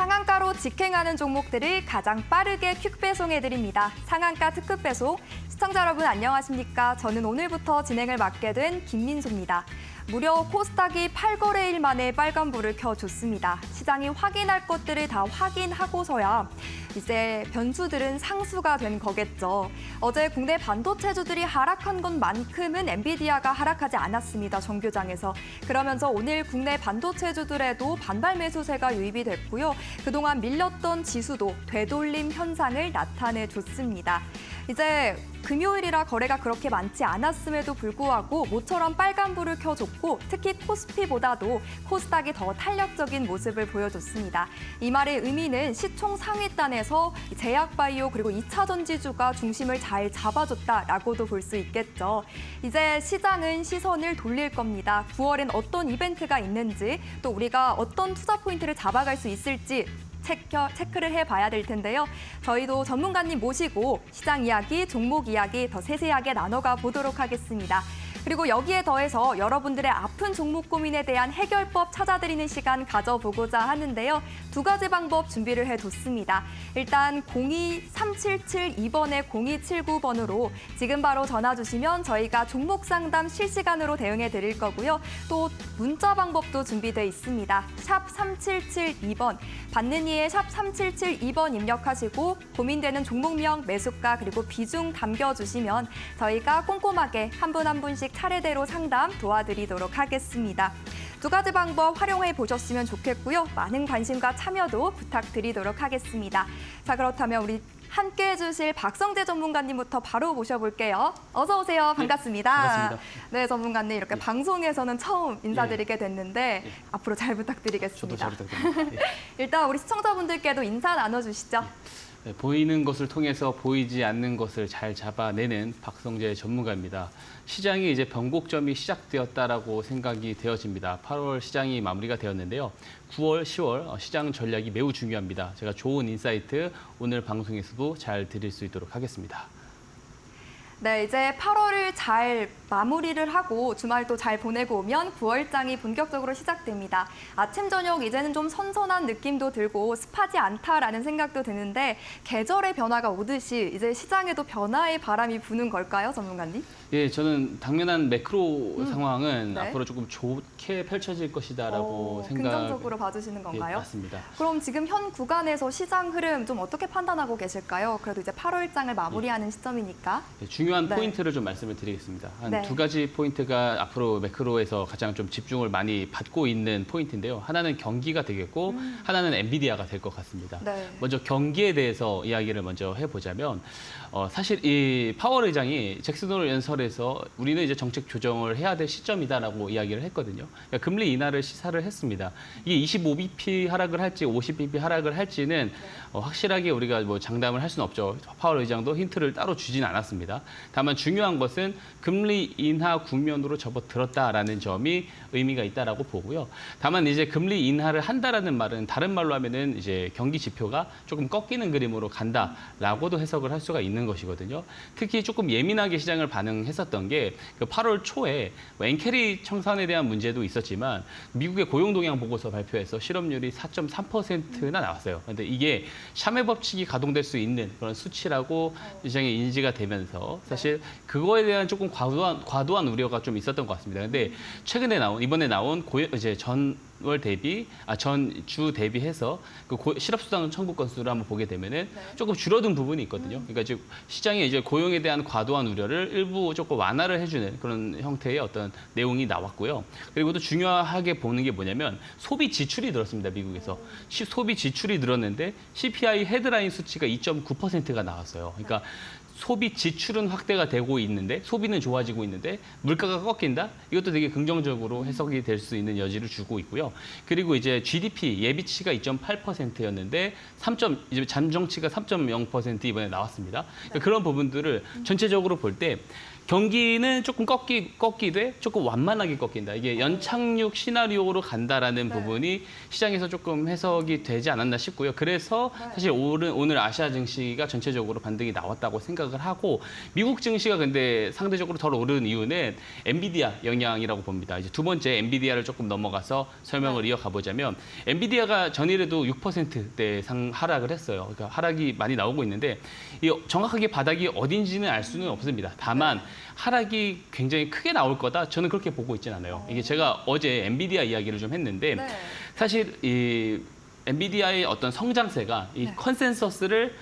상한가로 직행하는 종목들을 가장 빠르게 퀵 배송해드립니다. 상한가 특급 배송. 시청자 여러분 안녕하십니까? 저는 오늘부터 진행을 맡게 된 김민소입니다. 무려 코스닥이 8거래일 만에 빨간불을 켜줬습니다. 시장이 확인할 것들을 다 확인하고서야 이제 변수들은 상수가 된 거겠죠. 어제 국내 반도체주들이 하락한 것만큼은 엔비디아가 하락하지 않았습니다. 정규장에서. 그러면서 오늘 국내 반도체주들에도 반발 매수세가 유입이 됐고요. 그동안 밀렸던 지수도 되돌림 현상을 나타내줬습니다. 이제 금요일이라 거래가 그렇게 많지 않았음에도 불구하고 모처럼 빨간불을 켜줬고 특히 코스피보다도 코스닥이 더 탄력적인 모습을 보여줬습니다. 이 말의 의미는 시총 상위단에서 제약바이오 그리고 2차 전지주가 중심을 잘 잡아줬다라고도 볼 수 있겠죠. 이제 시장은 시선을 돌릴 겁니다. 9월엔 어떤 이벤트가 있는지 또 우리가 어떤 투자 포인트를 잡아갈 수 있을지 체크를 해봐야 될 텐데요. 저희도 전문가님 모시고 시장 이야기, 종목 이야기 더 세세하게 나눠가 보도록 하겠습니다. 그리고 여기에 더해서 여러분들의 아픈 종목 고민에 대한 해결법 찾아드리는 시간 가져보고자 하는데요. 두 가지 방법 준비를 해뒀습니다. 일단 02377-2번에 0279번으로 지금 바로 전화 주시면 저희가 종목 상담 실시간으로 대응해 드릴 거고요. 또 문자 방법도 준비돼 있습니다. 샵 3772번, 받는 이에 샵 3772번 입력하시고 고민되는 종목명, 매수가 그리고 비중 담겨주시면 저희가 꼼꼼하게 한 분 한 분씩 차례대로 상담 도와드리도록 하겠습니다. 두 가지 방법 활용해 보셨으면 좋겠고요. 많은 관심과 참여도 부탁드리도록 하겠습니다. 자, 그렇다면 우리 함께 해주실 박성재 전문가님부터 바로 모셔볼게요. 어서 오세요. 반갑습니다. 네, 반갑습니다. 네, 전문가님 이렇게 방송에서는 처음 인사드리게 됐는데 앞으로 잘 부탁드리겠습니다. 저도 잘 부탁드립니다. 일단 우리 시청자분들께도 인사 나눠주시죠. 네, 보이는 것을 통해서 보이지 않는 것을 잘 잡아내는 박성재 전문가입니다. 시장이 이제 변곡점이 시작되었다라고 생각이 되어집니다. 8월 시장이 마무리가 되었는데요. 9월, 10월 시장 전략이 매우 중요합니다. 제가 좋은 인사이트 오늘 방송에서도 잘 드릴 수 있도록 하겠습니다. 네, 이제 8월을 잘 마무리를 하고 주말도 잘 보내고 오면 9월장이 본격적으로 시작됩니다. 아침, 저녁 이제는 좀 선선한 느낌도 들고 습하지 않다라는 생각도 드는데 계절의 변화가 오듯이 이제 시장에도 변화의 바람이 부는 걸까요, 전문가님? 예, 저는 당면한 매크로 상황은 네. 앞으로 조금 좋게 펼쳐질 것이다라고 긍정적으로 봐주시는 건가요? 예, 맞습니다. 그럼 지금 현 구간에서 시장 흐름 좀 어떻게 판단하고 계실까요? 그래도 이제 8월장을 마무리하는 시점이니까. 네, 중요한 네. 포인트를 좀 말씀을 드리겠습니다. 한 네. 두 가지 포인트가 앞으로 매크로에서 가장 좀 집중을 많이 받고 있는 포인트인데요. 하나는 경기가 되겠고 하나는 엔비디아가 될 것 같습니다. 네. 먼저 경기에 대해서 이야기를 먼저 해보자면 사실 이 파월 의장이 잭슨 홀 연설에서 우리는 이제 정책 조정을 해야 될 시점이다라고 이야기를 했거든요. 그러니까 금리 인하를 시사를 했습니다. 이게 25bp 하락을 할지 50bp 하락을 할지는 확실하게 우리가 뭐 장담을 할 수는 없죠. 파월 의장도 힌트를 따로 주진 않았습니다. 다만 중요한 것은 금리 인하 국면으로 접어들었다라는 점이 의미가 있다라고 보고요. 다만 이제 금리 인하를 한다라는 말은 다른 말로 하면은 이제 경기 지표가 조금 꺾이는 그림으로 간다라고도 해석을 할 수가 있는 것이거든요. 특히 조금 예민하게 시장을 반응했었던 게 그 8월 초에 엔캐리 청산에 대한 문제도 있었지만 미국의 고용 동향 보고서 발표해서 실업률이 4.3%나 나왔어요. 그런데 이게 샤메 법칙이 가동될 수 있는 그런 수치라고 시장에 인지가 되면서 사실 그거에 대한 조금 과도한 우려가 좀 있었던 것 같습니다. 근데 최근에 이번에 나온 이제 전주 대비해서 그 실업수당 청구 건수를 한번 보게 되면은 조금 줄어든 부분이 있거든요. 그러니까 지금 시장에 이제 고용에 대한 과도한 우려를 일부 조금 완화를 해주는 그런 형태의 어떤 내용이 나왔고요. 그리고 또 중요하게 보는 게 뭐냐면 소비 지출이 늘었습니다. 미국에서 소비 지출이 늘었는데 CPI 헤드라인 수치가 2.9%가 나왔어요. 그러니까 소비 지출은 확대가 되고 있는데 소비는 좋아지고 있는데 물가가 꺾인다? 이것도 되게 긍정적으로 해석이 될 수 있는 여지를 주고 있고요. 그리고 이제 GDP 예비치가 2.8%였는데 이제 잠정치가 3.0% 이번에 나왔습니다. 그러니까 그런 부분들을 전체적으로 볼 때 경기는 조금 꺾이되 조금 완만하게 꺾인다. 이게 연착륙 시나리오로 간다라는 네. 부분이 시장에서 조금 해석이 되지 않았나 싶고요. 그래서 네. 사실 오늘 아시아 증시가 전체적으로 반등이 나왔다고 생각을 하고 미국 증시가 근데 상대적으로 덜 오른 이유는 엔비디아 영향이라고 봅니다. 이제 두 번째 엔비디아를 조금 넘어가서 설명을 이어가 보자면 엔비디아가 전일에도 6%대 상 하락을 했어요. 그러니까 하락이 많이 나오고 있는데 이 정확하게 바닥이 어딘지는 알 수는 없습니다. 다만 하락이 굉장히 크게 나올 거다. 저는 그렇게 보고 있진 않아요. 이게 제가 어제 엔비디아 이야기를 좀 했는데 네. 사실 이 엔비디아의 어떤 성장세가 이 네. 컨센서스를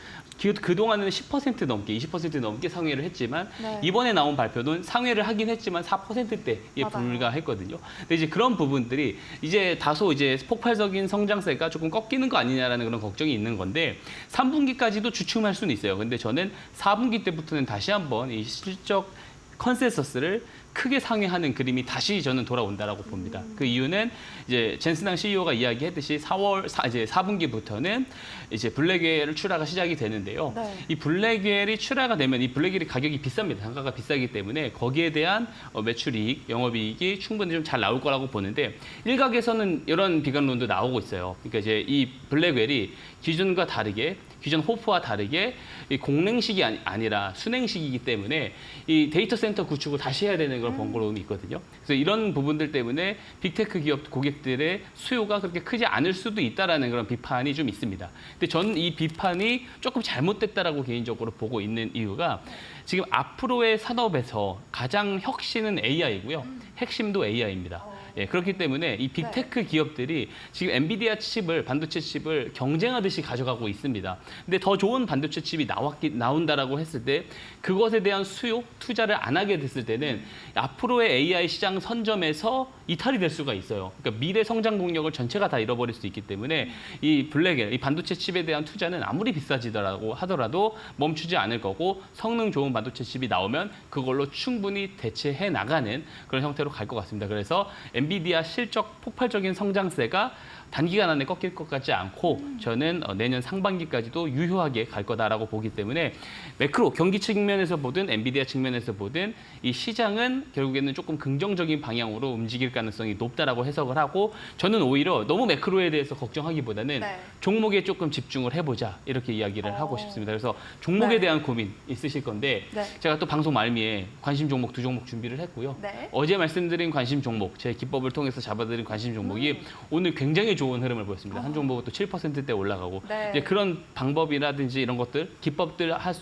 그동안은 10% 넘게, 20% 넘게 상회를 했지만 네. 이번에 나온 발표는 상회를 하긴 했지만 4%대에 맞아요. 불과했거든요. 근데 이제 그런 부분들이 이제 다소 이제 폭발적인 성장세가 조금 꺾이는 거 아니냐라는 그런 걱정이 있는 건데 3분기까지도 주춤할 수는 있어요. 근데 저는 4분기 때부터는 다시 한번 이 실적 컨센서스를 크게 상회하는 그림이 다시 저는 돌아온다라고 봅니다. 그 이유는 이제 젠스낭 CEO가 이야기했듯이 이제 4분기부터는 이제 블랙웰을 출하가 시작이 되는데요. 네. 이 블랙웰이 출하가 되면 이 블랙웰이 가격이 비쌉니다. 단가가 비싸기 때문에 거기에 대한 매출이익, 영업이익이 충분히 좀 잘 나올 거라고 보는데 일각에서는 이런 비관론도 나오고 있어요. 그러니까 이제 이 블랙웰이 기존과 다르게 기존 호프와 다르게 이 공랭식이 아니라 순행식이기 때문에 이 데이터 센터 구축을 다시 해야 되는 그런 번거로움이 있거든요. 그래서 이런 부분들 때문에 빅테크 기업 고객들의 수요가 그렇게 크지 않을 수도 있다라는 그런 비판이 좀 있습니다. 근데 저는 이 비판이 조금 잘못됐다라고 개인적으로 보고 있는 이유가 지금 앞으로의 산업에서 가장 혁신은 AI고요. 핵심도 AI입니다. 예, 그렇기 때문에 이 빅테크 기업들이 지금 엔비디아 칩을, 반도체 칩을 경쟁하듯이 가져가고 있습니다. 근데 더 좋은 반도체 칩이 나온다라고 했을 때 그것에 대한 수요, 투자를 안 하게 됐을 때는 앞으로의 AI 시장 선점에서 이탈이 될 수가 있어요. 그러니까 미래 성장 동력을 전체가 다 잃어버릴 수 있기 때문에 이 블랙웰, 이 반도체 칩에 대한 투자는 아무리 비싸지더라고 하더라도 멈추지 않을 거고 성능 좋은 반도체 칩이 나오면 그걸로 충분히 대체해 나가는 그런 형태로 갈 것 같습니다. 그래서 엔비디아 실적 폭발적인 성장세가 단기간 안에 꺾일 것 같지 않고 저는 내년 상반기까지도 유효하게 갈 거다라고 보기 때문에 매크로 경기 측면에서 보든 엔비디아 측면에서 보든 이 시장은 결국에는 조금 긍정적인 방향으로 움직일 가능성이 높다라고 해석을 하고 저는 오히려 너무 매크로에 대해서 걱정하기보다는 네. 종목에 조금 집중을 해보자 이렇게 이야기를 하고 싶습니다. 그래서 종목에 네. 대한 고민 있으실 건데 네. 제가 또 방송 말미에 관심 종목 2종목 준비를 했고요. 네. 어제 말씀드린 관심 종목, 제 기법을 통해서 잡아드린 관심 종목이 오늘 굉장히 좋은 흐름을 보였습니다. 한 종목은 또 7%대 올라가고 네. 이제 그런 방법이라든지 이런 것들,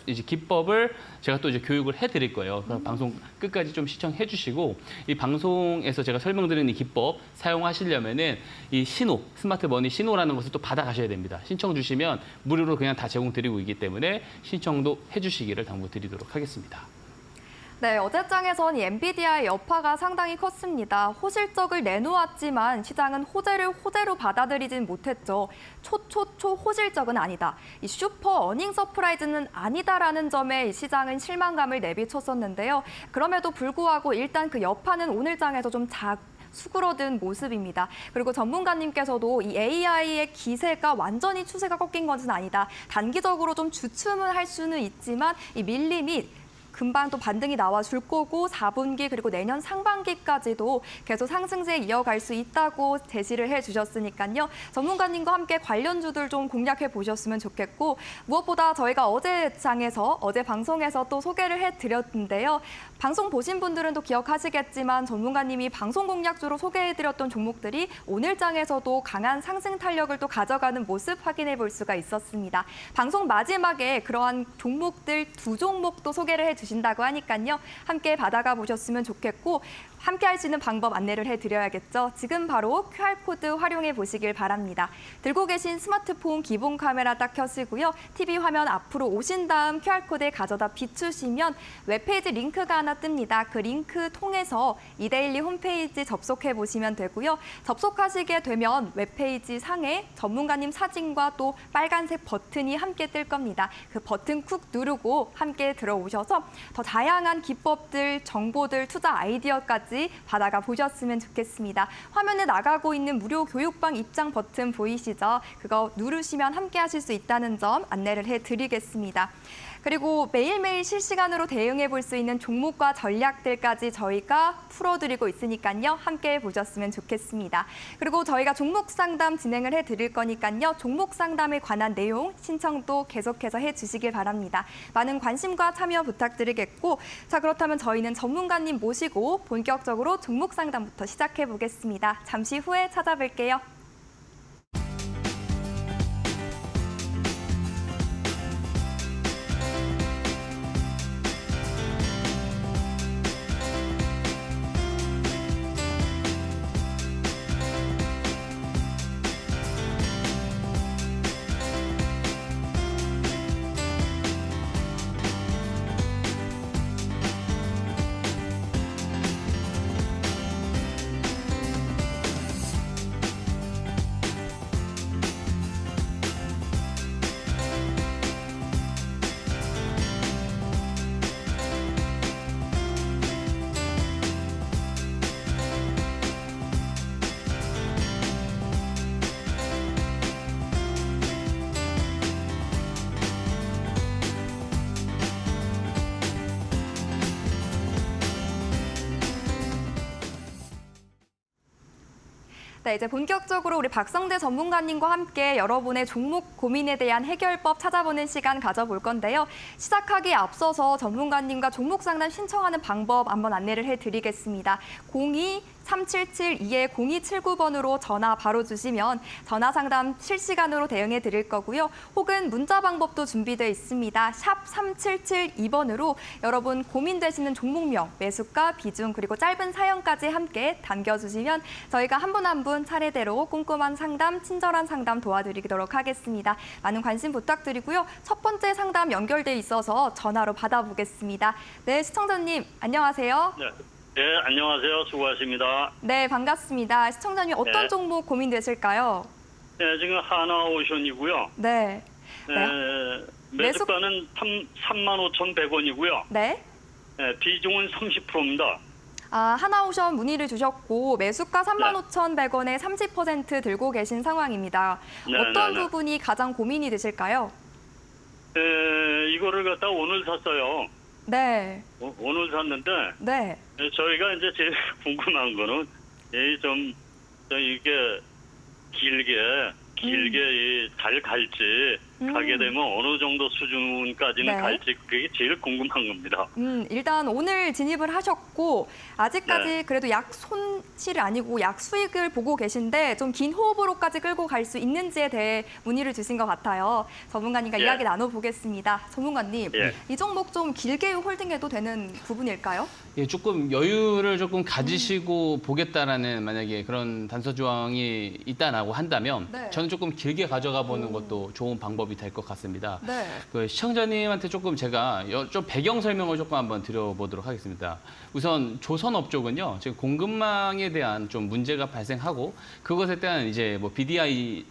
이제 기법을 제가 또 이제 교육을 해드릴 거예요. 그래서 방송 끝까지 좀 시청해주시고 이 방송에서 제가 설명드린 이 기법 사용하시려면은 이 신호, 스마트 머니 신호라는 것을 또 받아가셔야 됩니다. 신청 주시면 무료로 그냥 다 제공드리고 있기 때문에 신청도 해주시기를 당부드리도록 하겠습니다. 네, 어제장에선 이 엔비디아의 여파가 상당히 컸습니다. 호실적을 내놓았지만 시장은 호재로 받아들이진 못했죠. 호실적은 아니다. 이 슈퍼 어닝 서프라이즈는 아니다라는 점에 이 시장은 실망감을 내비쳤었는데요. 그럼에도 불구하고 일단 그 여파는 오늘장에서 좀 수그러든 모습입니다. 그리고 전문가님께서도 이 AI의 기세가 완전히 추세가 꺾인 것은 아니다. 단기적으로 좀 주춤을 할 수는 있지만 이 밀림이 금방 또 반등이 나와줄 거고 4분기 그리고 내년 상반기까지도 계속 상승세 이어갈 수 있다고 제시를 해주셨으니까요. 전문가님과 함께 관련주들 좀 공략해 보셨으면 좋겠고 무엇보다 저희가 어제 방송에서 또 소개를 해드렸는데요. 방송 보신 분들은 또 기억하시겠지만 전문가님이 방송 공략주로 소개해드렸던 종목들이 오늘장에서도 강한 상승 탄력을 또 가져가는 모습 확인해 볼 수가 있었습니다. 방송 마지막에 그러한 종목들 2종목도 소개를 해주신다고 하니까요. 함께 받아가 보셨으면 좋겠고 함께 할 수 있는 방법 안내를 해드려야겠죠. 지금 바로 QR코드 활용해 보시길 바랍니다. 들고 계신 스마트폰 기본 카메라 딱 켜시고요. TV 화면 앞으로 오신 다음 QR코드에 가져다 비추시면 웹페이지 링크가 하나 뜹니다. 그 링크 통해서 이데일리 홈페이지 접속해 보시면 되고요. 접속하시게 되면 웹페이지 상에 전문가님 사진과 또 빨간색 버튼이 함께 뜰 겁니다. 그 버튼 쿡 누르고 함께 들어오셔서 더 다양한 기법들, 정보들, 투자 아이디어까지 받아가 보셨으면 좋겠습니다. 화면에 나가고 있는 무료 교육방 입장 버튼 보이시죠? 그거 누르시면 함께 하실 수 있다는 점 안내를 해드리겠습니다. 그리고 매일매일 실시간으로 대응해 볼 수 있는 종목과 전략들까지 저희가 풀어드리고 있으니까요. 함께 보셨으면 좋겠습니다. 그리고 저희가 종목 상담 진행을 해드릴 거니까요. 종목 상담에 관한 내용 신청도 계속해서 해주시길 바랍니다. 많은 관심과 참여 부탁드리겠고, 자 그렇다면 저희는 전문가님 모시고 본격적으로 종목 상담부터 시작해 보겠습니다. 잠시 후에 찾아뵐게요. 네, 이제 본격적으로 우리 박성대 전문가님과 함께 여러분의 종목 고민에 대한 해결법 찾아보는 시간 가져볼 건데요. 시작하기에 앞서서 전문가님과 종목 상담 신청하는 방법 한번 안내를 해드리겠습니다. 02-3772-0279번으로 전화 바로 주시면 전화 상담 실시간으로 대응해 드릴 거고요. 혹은 문자 방법도 준비되어 있습니다. 샵 3772번으로 여러분 고민되시는 종목명, 매수가, 비중, 그리고 짧은 사연까지 함께 남겨주시면 저희가 한 분 한 분 차례대로 꼼꼼한 상담, 친절한 상담 도와드리도록 하겠습니다. 많은 관심 부탁드리고요. 첫 번째 상담 연결돼 있어서 전화로 받아보겠습니다. 네, 시청자님 안녕하세요. 네. 네, 안녕하세요. 수고하십니다. 네, 반갑습니다. 시청자님 어떤 네. 종목 고민되실까요? 네, 지금 하나오션이고요. 네. 매수가는 35,100원이고요. 네. 네, 비중은 30%입니다. 아, 하나오션 문의를 주셨고 매수가 35,100원에 30% 들고 계신 상황입니다. 네, 어떤 네, 네. 부분이 가장 고민이 되실까요? 이거를 갖다 오늘 샀어요. 네. 오늘 샀는데 네. 저희가 이제 제일 궁금한 거는 이게 길게 잘 갈지 가게 되면 어느 정도 수준까지는 네. 갈지 그게 제일 궁금한 겁니다. 일단 오늘 진입을 하셨고 아직까지 네. 그래도 약 손실이 아니고 약 수익을 보고 계신데 좀 긴 호흡으로까지 끌고 갈 수 있는지에 대해 문의를 주신 것 같아요. 전문가님과 예. 이야기 나눠보겠습니다. 전문가님, 예. 이 종목 좀 길게 홀딩해도 되는 부분일까요? 예, 조금 여유를 조금 가지시고 보겠다라는 만약에 그런 단서 조항이 있다라고 한다면 네. 저는 조금 길게 가져가 보는 것도 좋은 방법이 될 것 같습니다. 네. 그 시청자님한테 조금 제가 좀 배경 설명을 조금 한번 드려보도록 하겠습니다. 우선 조선업 쪽은요, 지금 공급망에 대한 좀 문제가 발생하고 그것에 대한 이제 뭐 BDI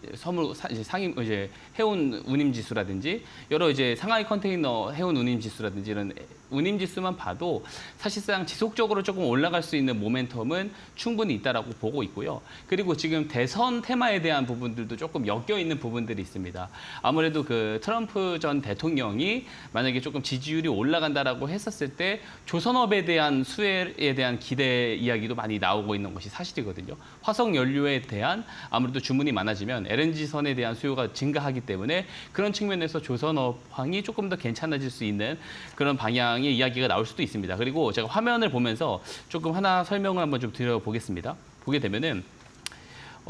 상임 이제 해운 운임 지수라든지 여러 이제 상하이 컨테이너 해운 운임 지수라든지 이런 운임 지수만 봐도 사실상 지속적으로 조금 올라갈 수 있는 모멘텀은 충분히 있다라고 보고 있고요. 그리고 지금 대선 테마에 대한 부분들도 조금 엮여 있는 부분들이 있습니다. 아무래도 그 트럼프 전 대통령이 만약에 조금 지지율이 올라간다라고 했었을 때 조선업에 대한 수혜에 대한 기대 이야기도 많이 나오고 있는 것이 사실이거든요. 화석 연료에 대한 아무래도 주문이 많아지면 LNG선에 대한 수요가 증가하기 때문에 그런 측면에서 조선업황이 조금 더 괜찮아질 수 있는 그런 방향의 이야기가 나올 수도 있습니다. 그리고 제가 화면을 보면서 조금 하나 설명을 한번 좀 드려보겠습니다. 보게 되면은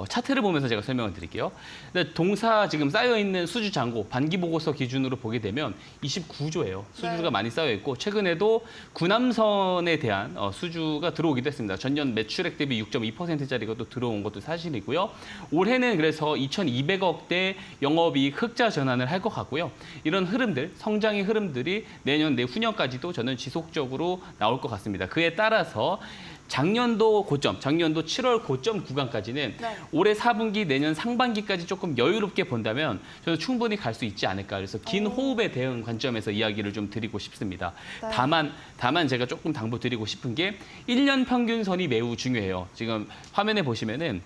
차트를 보면서 제가 설명을 드릴게요. 근데 동사 지금 쌓여있는 수주 잔고 반기 보고서 기준으로 보게 되면 29조예요. 수주가 네. 많이 쌓여있고 최근에도 구남선에 대한 수주가 들어오기도 했습니다. 전년 매출액 대비 6.2%짜리가 또 들어온 것도 사실이고요. 올해는 그래서 2,200억대 영업이익 흑자 전환을 할 것 같고요. 이런 흐름들, 성장의 흐름들이 내년, 내후년까지도 저는 지속적으로 나올 것 같습니다. 그에 따라서 작년도 고점, 작년도 7월 고점 구간까지는 네. 올해 4분기, 내년 상반기까지 조금 여유롭게 본다면 저는 충분히 갈 수 있지 않을까. 그래서 긴 호흡에 대응 관점에서 이야기를 좀 드리고 싶습니다. 네. 다만 제가 조금 당부드리고 싶은 게 1년 평균선이 매우 중요해요. 지금 화면에 보시면은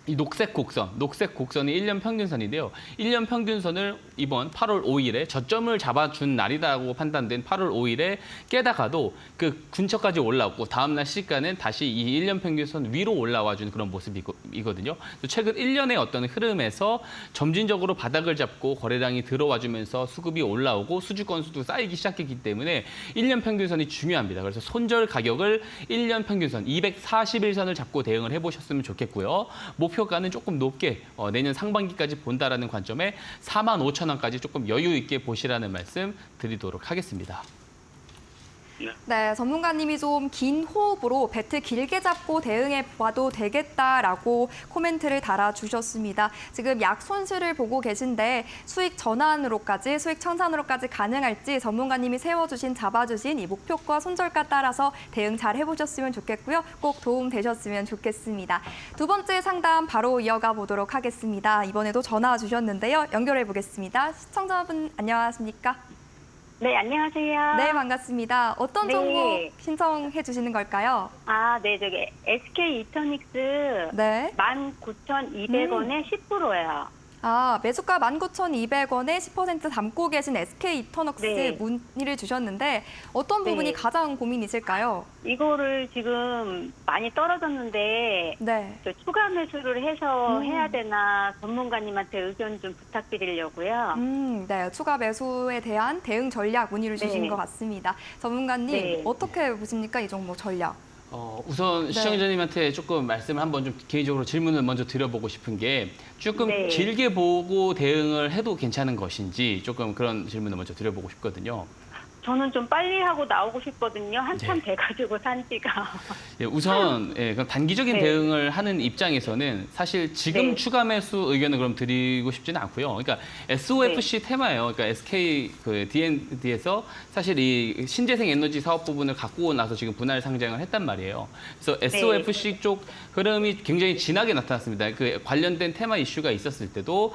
이 녹색 곡선이 1년 평균선인데요. 1년 평균선을 이번 8월 5일에 저점을 잡아준 날이라고 판단된 8월 5일에 깨다가도 그 근처까지 올라왔고 다음날 시가는 다시 이 1년 평균선 위로 올라와준 그런 모습이거든요. 최근 1년의 어떤 흐름에서 점진적으로 바닥을 잡고 거래량이 들어와주면서 수급이 올라오고 수주 건수도 쌓이기 시작했기 때문에 1년 평균선이 중요합니다. 그래서 손절 가격을 1년 평균선 241선을 잡고 대응을 해보셨으면 좋겠고요. 목표가는 조금 높게 내년 상반기까지 본다라는 관점에 45,000원까지 조금 여유 있게 보시라는 말씀 드리도록 하겠습니다. 네, 전문가님이 좀 긴 호흡으로 배트 길게 잡고 대응해 봐도 되겠다라고 코멘트를 달아주셨습니다. 지금 약 손실을 보고 계신데 수익 전환으로까지, 수익 청산으로까지 가능할지 전문가님이 세워주신, 잡아주신 이 목표가 손절가 따라서 대응 잘 해보셨으면 좋겠고요. 꼭 도움 되셨으면 좋겠습니다. 두 번째 상담 바로 이어가 보도록 하겠습니다. 이번에도 전화 주셨는데요. 연결해 보겠습니다. 시청자분 안녕하십니까? 네, 안녕하세요. 네, 반갑습니다. 어떤 네. 종목 신청해 주시는 걸까요? 네, 저기 SK 이터닉스 네. 19,200원에 10%예요. 매수가 19,200원에 10% 담고 계신 SK 이터넉스 네. 문의를 주셨는데 어떤 부분이 네. 가장 고민이실까요? 이거를 지금 많이 떨어졌는데 네. 저 추가 매수를 해서 해야 되나 전문가님한테 의견 좀 부탁드리려고요. 네. 추가 매수에 대한 대응 전략 문의를 주신 네. 것 같습니다. 전문가님, 네. 어떻게 보십니까? 이 종목 전략. 우선 네. 시청자님한테 조금 말씀을 한번 좀 개인적으로 질문을 먼저 드려보고 싶은 게 조금 네. 길게 보고 대응을 해도 괜찮은 것인지 조금 그런 질문을 먼저 드려보고 싶거든요. 저는 좀 빨리 하고 나오고 싶거든요. 한참 네. 돼가지고 산 지가. 예, 우선 그럼 단기적인 네. 대응을 하는 입장에서는 사실 지금 네. 추가 매수 의견을 그럼 드리고 싶지는 않고요. 그러니까 SOFC 테마예요. 그러니까 SK 그 D&D에서 사실 이 신재생 에너지 사업 부분을 갖고 나서 지금 분할 상장을 했단 말이에요. 그래서 SOFC 쪽 흐름이 굉장히 진하게 나타났습니다. 그 관련된 테마 이슈가 있었을 때도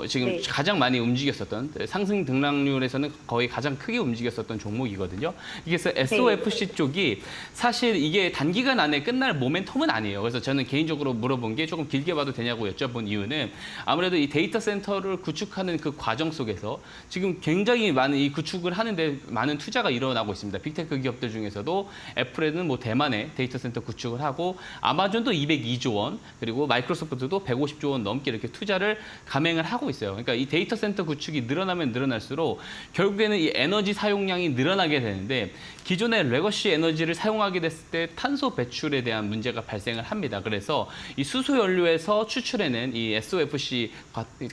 지금 네. 가장 많이 움직였었던 상승 등락률에서는 거의 가장 크게 움직였었던 종목이거든요. 그래서 SOFC 쪽이 사실 이게 단기간 안에 끝날 모멘텀은 아니에요. 그래서 저는 개인적으로 물어본 게 조금 길게 봐도 되냐고 여쭤본 이유는 아무래도 이 데이터 센터를 구축하는 그 과정 속에서 지금 굉장히 많은 이 구축을 하는데 많은 투자가 일어나고 있습니다. 빅테크 기업들 중에서도 애플에는 뭐 대만에 데이터 센터 구축을 하고 아마존도 202조 원 그리고 마이크로소프트도 150조 원 넘게 이렇게 투자를 감행을 하고 있어요. 그러니까 이 데이터 센터 구축이 늘어나면 늘어날수록 결국에는 이 에너지 사용량이 늘어나게 되는데 기존의 레거시 에너지를 사용하게 됐을 때 탄소 배출에 대한 문제가 발생을 합니다. 그래서 이 수소 연료에서 추출해낸 이 SOFC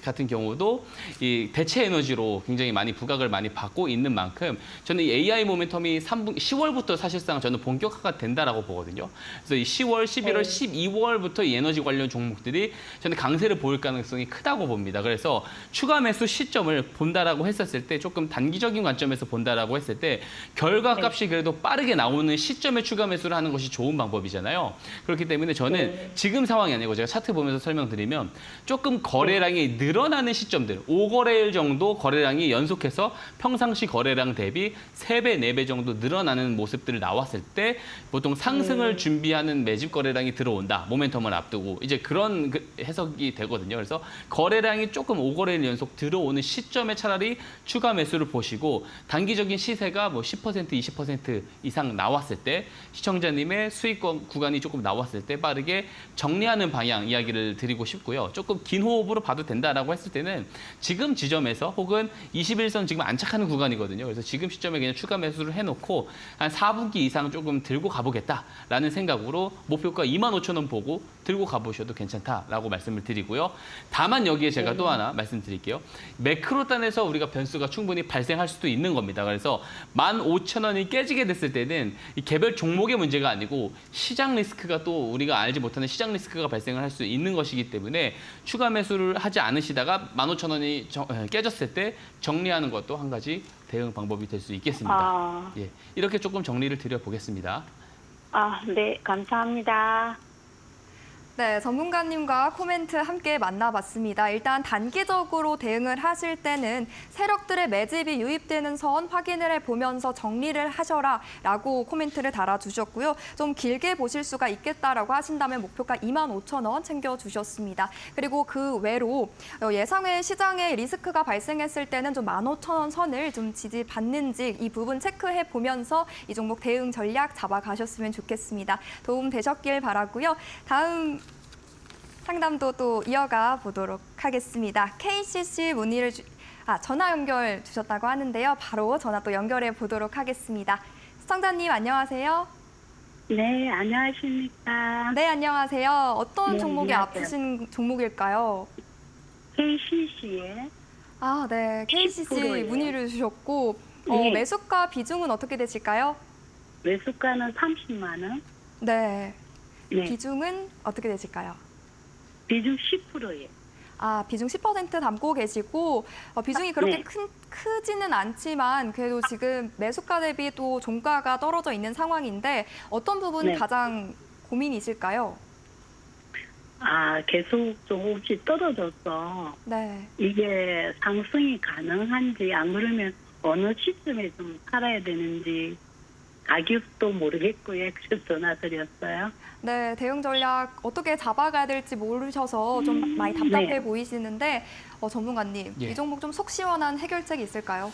같은 경우도 이 대체 에너지로 굉장히 많이 부각을 많이 받고 있는 만큼 저는 이 AI 모멘텀이 10월부터 사실상 저는 본격화가 된다라고 보거든요. 그래서 이 10월, 11월, 12월부터 이 에너지 관련 종목들이 저는 강세를 보일 가능성이 크다고 봅니다. 그래서 추가 매수 시점을 본다라고 했었을 때 조금 단기적인 관점에서 본다라고 했을 때 결과값이 그래도 빠르게 나오는 시점에 추가 매수를 하는 것이 좋은 방법이잖아요. 그렇기 때문에 저는 지금 상황이 아니고 제가 차트 보면서 설명드리면 조금 거래량이 늘어나는 시점들 5거래일 정도 거래량이 연속해서 평상시 거래량 대비 3배, 4배 정도 늘어나는 모습들을 나왔을 때 보통 상승을 준비하는 매집 거래량이 들어온다. 모멘텀을 앞두고 이제 그런 해석이 되거든요. 그래서 거래량이 조금 5거래일 연속 들어오는 시점에 차라리 추가 매수를 보시고 단기적인 시세가 뭐 10%, 20% 이상 나왔을 때 시청자님의 수익권 구간이 조금 나왔을 때 빠르게 정리하는 방향 이야기를 드리고 싶고요. 조금 긴 호흡으로 봐도 된다라고 했을 때는 지금 지점에서 혹은 21선 지금 안착하는 구간이거든요. 그래서 지금 시점에 그냥 추가 매수를 해놓고 한 4분기 이상 조금 들고 가보겠다라는 생각으로 목표가 25,000원 보고 들고 가보셔도 괜찮다라고 말씀을 드리고요. 다만 여기에 제가 또 하나 말씀드릴게요. 매크로 단에서 우리가 변수가 충분히 발생할 수도 있는 겁니다. 그래서 15,000원이 깨지게 됐을 때는 이 개별 종목의 문제가 아니고 시장 리스크가 또 우리가 알지 못하는 시장 리스크가 발생을 할 수 있는 것이기 때문에 추가 매수를 하지 않으시다가 15,000원이 깨졌을 때 정리하는 것도 한 가지 대응 방법이 될 수 있겠습니다. 예, 이렇게 조금 정리를 드려보겠습니다. 네, 감사합니다. 네, 전문가님과 코멘트 함께 만나봤습니다. 일단 단기적으로 대응을 하실 때는 세력들의 매집이 유입되는 선 확인을 해보면서 정리를 하셔라라고 코멘트를 달아주셨고요. 좀 길게 보실 수가 있겠다라고 하신다면 목표가 25,000원 챙겨주셨습니다. 그리고 그 외로 예상외 시장에 리스크가 발생했을 때는 좀 15,000원 선을 좀 지지받는지 이 부분 체크해 보면서 이 종목 대응 전략 잡아가셨으면 좋겠습니다. 도움 되셨길 바라고요. 다음 상담도 또 이어가 보도록 하겠습니다. KCC 문의를 전화 연결 주셨다고 하는데요. 바로 전화 또 연결해 보도록 하겠습니다. 시청자님 안녕하세요. 네, 안녕하십니까. 네, 안녕하세요. 어떤 네, 종목이 안녕하세요. 아프신 종목일까요? KCC에 아, 네. KCC 10% 예요. 문의를 주셨고 네. 매수가 비중은 어떻게 되실까요? 매수가는 30만 원, 네. 네, 비중은 어떻게 되실까요? 비중 10%예요. 아, 비중 10% 담고 계시고 비중이 그렇게 네. 크지는 않지만 그래도 지금 매수가 대비 또 종가가 떨어져 있는 상황인데 어떤 부분 네. 가장 고민이실까요? 계속 조금씩 떨어져서 네. 이게 상승이 가능한지, 안 그러면 어느 시점에 좀 살아야 되는지 가격도 모르겠고요. 그래서 전화 드렸어요. 네, 대응 전략 어떻게 잡아가야 될지 모르셔서 좀 많이 답답해 네. 보이시는데 전문가님, 예. 이 종목 좀 속 시원한 해결책이 있을까요?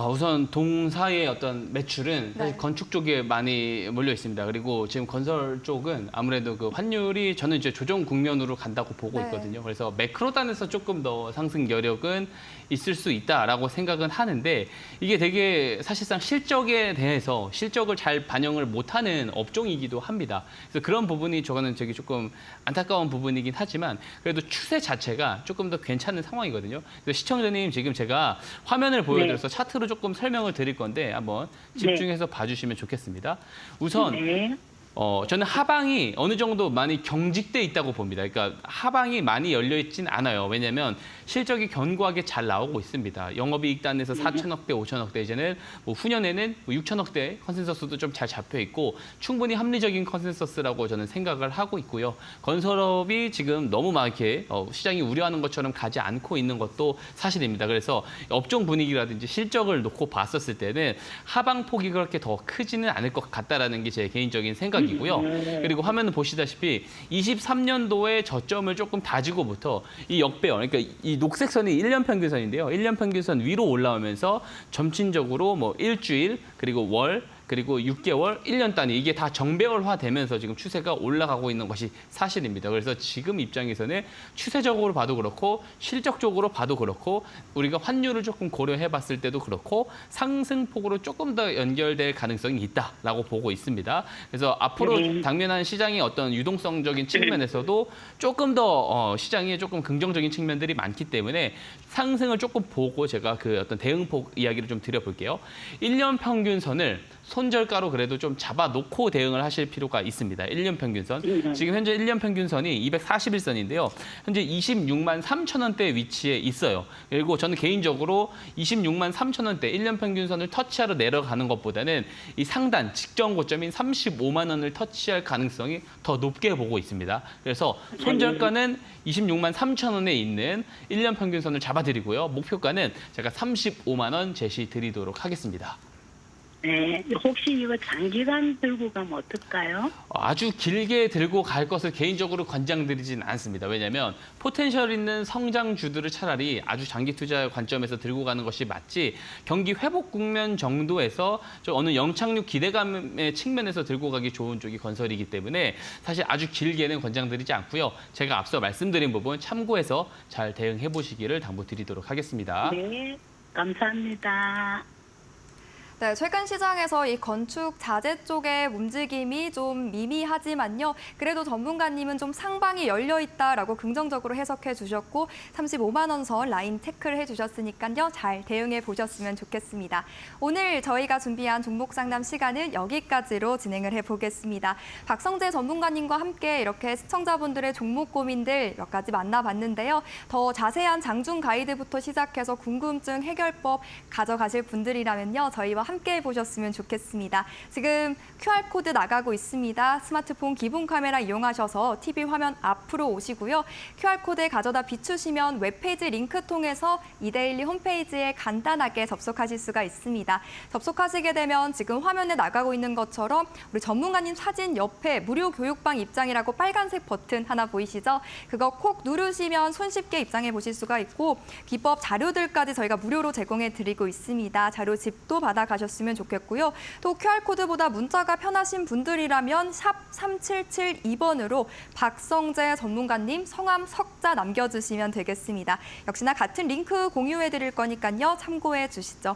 우선 동사의 어떤 매출은 사실 네. 건축 쪽에 많이 몰려 있습니다. 그리고 지금 건설 쪽은 아무래도 그 환율이 저는 이제 조정 국면으로 간다고 보고 네. 있거든요. 그래서 매크로 단에서 조금 더 상승 여력은 있을 수 있다라고 생각은 하는데 이게 되게 사실상 실적에 대해서 실적을 잘 반영을 못하는 업종이기도 합니다. 그래서 그런 부분이 저는 되게 조금 안타까운 부분이긴 하지만 그래도 추세 자체가 조금 더 괜찮은 상황이거든요. 그래서 시청자님 지금 제가 화면을 보여드려서 차트로 조금 설명을 드릴 건데 한번 집중해서 봐주시면 좋겠습니다. 우선 네, 저는 하방이 어느 정도 많이 경직돼 있다고 봅니다. 그러니까 하방이 많이 열려 있진 않아요. 왜냐하면 실적이 견고하게 잘 나오고 있습니다. 영업이익 단에서 4천억대, 5천억대 이제는 뭐 후년에는 6천억대 컨센서스도 좀 잘 잡혀 있고 충분히 합리적인 컨센서스라고 저는 생각을 하고 있고요. 건설업이 지금 너무 막 이렇게 시장이 우려하는 것처럼 가지 않고 있는 것도 사실입니다. 그래서 업종 분위기라든지 실적을 놓고 봤었을 때는 하방 폭이 그렇게 더 크지는 않을 것 같다라는 게 제 개인적인 생각이고요. 그리고 화면을 보시다시피 23년도에 저점을 조금 다지고부터 이 역배열, 그러니까 이 녹색 선이 1년 평균선인데요. 1년 평균선 위로 올라오면서 점진적으로 뭐 일주일, 그리고 월, 그리고 6개월, 1년 단위 이게 다 정배열화 되면서 지금 추세가 올라가고 있는 것이 사실입니다. 그래서 지금 입장에서는 추세적으로 봐도 그렇고 실적적으로 봐도 그렇고 우리가 환율을 조금 고려해 봤을 때도 그렇고 상승폭으로 조금 더 연결될 가능성이 있다라고 보고 있습니다. 그래서 앞으로 당면한 시장의 어떤 유동성적인 측면에서도 조금 더 시장에 조금 긍정적인 측면들이 많기 때문에 상승을 조금 보고 제가 그 어떤 대응폭 이야기를 좀 드려볼게요. 1년 평균선을 손절가로 그래도 좀 잡아놓고 대응을 하실 필요가 있습니다. 1년 평균선. 지금 현재 1년 평균선이 241선인데요. 현재 26만 3천 원대 위치에 있어요. 그리고 저는 개인적으로 26만 3천 원대 1년 평균선을 터치하러 내려가는 것보다는 이 상단 직전 고점인 35만 원을 터치할 가능성이 더 높게 보고 있습니다. 그래서 손절가는 26만 3천 원에 있는 1년 평균선을 잡아드리고요. 목표가는 제가 35만 원 제시 드리도록 하겠습니다. 네. 혹시 이거 장기간 들고 가면 어떨까요? 아주 길게 들고 갈 것을 개인적으로 권장드리진 않습니다. 왜냐하면 포텐셜 있는 성장주들을 차라리 아주 장기 투자 관점에서 들고 가는 것이 맞지 경기 회복 국면 정도에서 좀 어느 영착륙 기대감의 측면에서 들고 가기 좋은 쪽이 건설이기 때문에 사실 아주 길게는 권장드리지 않고요. 제가 앞서 말씀드린 부분 참고해서 잘 대응해 보시기를 당부드리도록 하겠습니다. 네, 감사합니다. 네, 최근 시장에서 이 건축 자재 쪽의 움직임이 좀 미미하지만요. 그래도 전문가님은 좀 상방이 열려 있다라고 긍정적으로 해석해 주셨고 35만 원 선 라인 체크를 해 주셨으니까요. 잘 대응해 보셨으면 좋겠습니다. 오늘 저희가 준비한 종목 상담 시간은 여기까지로 진행을 해 보겠습니다. 박성재 전문가님과 함께 이렇게 시청자분들의 종목 고민들 몇 가지 만나봤는데요. 더 자세한 장중 가이드부터 시작해서 궁금증 해결법 가져가실 분들이라면요. 저희와 함께 해보셨으면 좋겠습니다. 지금 QR코드 나가고 있습니다. 스마트폰 기본 카메라 이용하셔서 TV 화면 앞으로 오시고요. QR코드에 가져다 비추시면 웹페이지 링크 통해서 이데일리 홈페이지에 간단하게 접속하실 수가 있습니다. 접속하시게 되면 지금 화면에 나가고 있는 것처럼 우리 전문가님 사진 옆에 무료 교육방 입장이라고 빨간색 버튼 하나 보이시죠? 그거 콕 누르시면 손쉽게 입장해 보실 수가 있고 기법 자료들까지 저희가 무료로 제공해 드리고 있습니다. 자료집도 받아가셨으면 좋겠고요. 또 QR코드보다 문자가 편하신 분들이라면 샵 3772번으로 박성재 전문가님 성함 석자 남겨주시면 되겠습니다. 역시나 같은 링크 공유해 드릴 거니까요. 참고해 주시죠.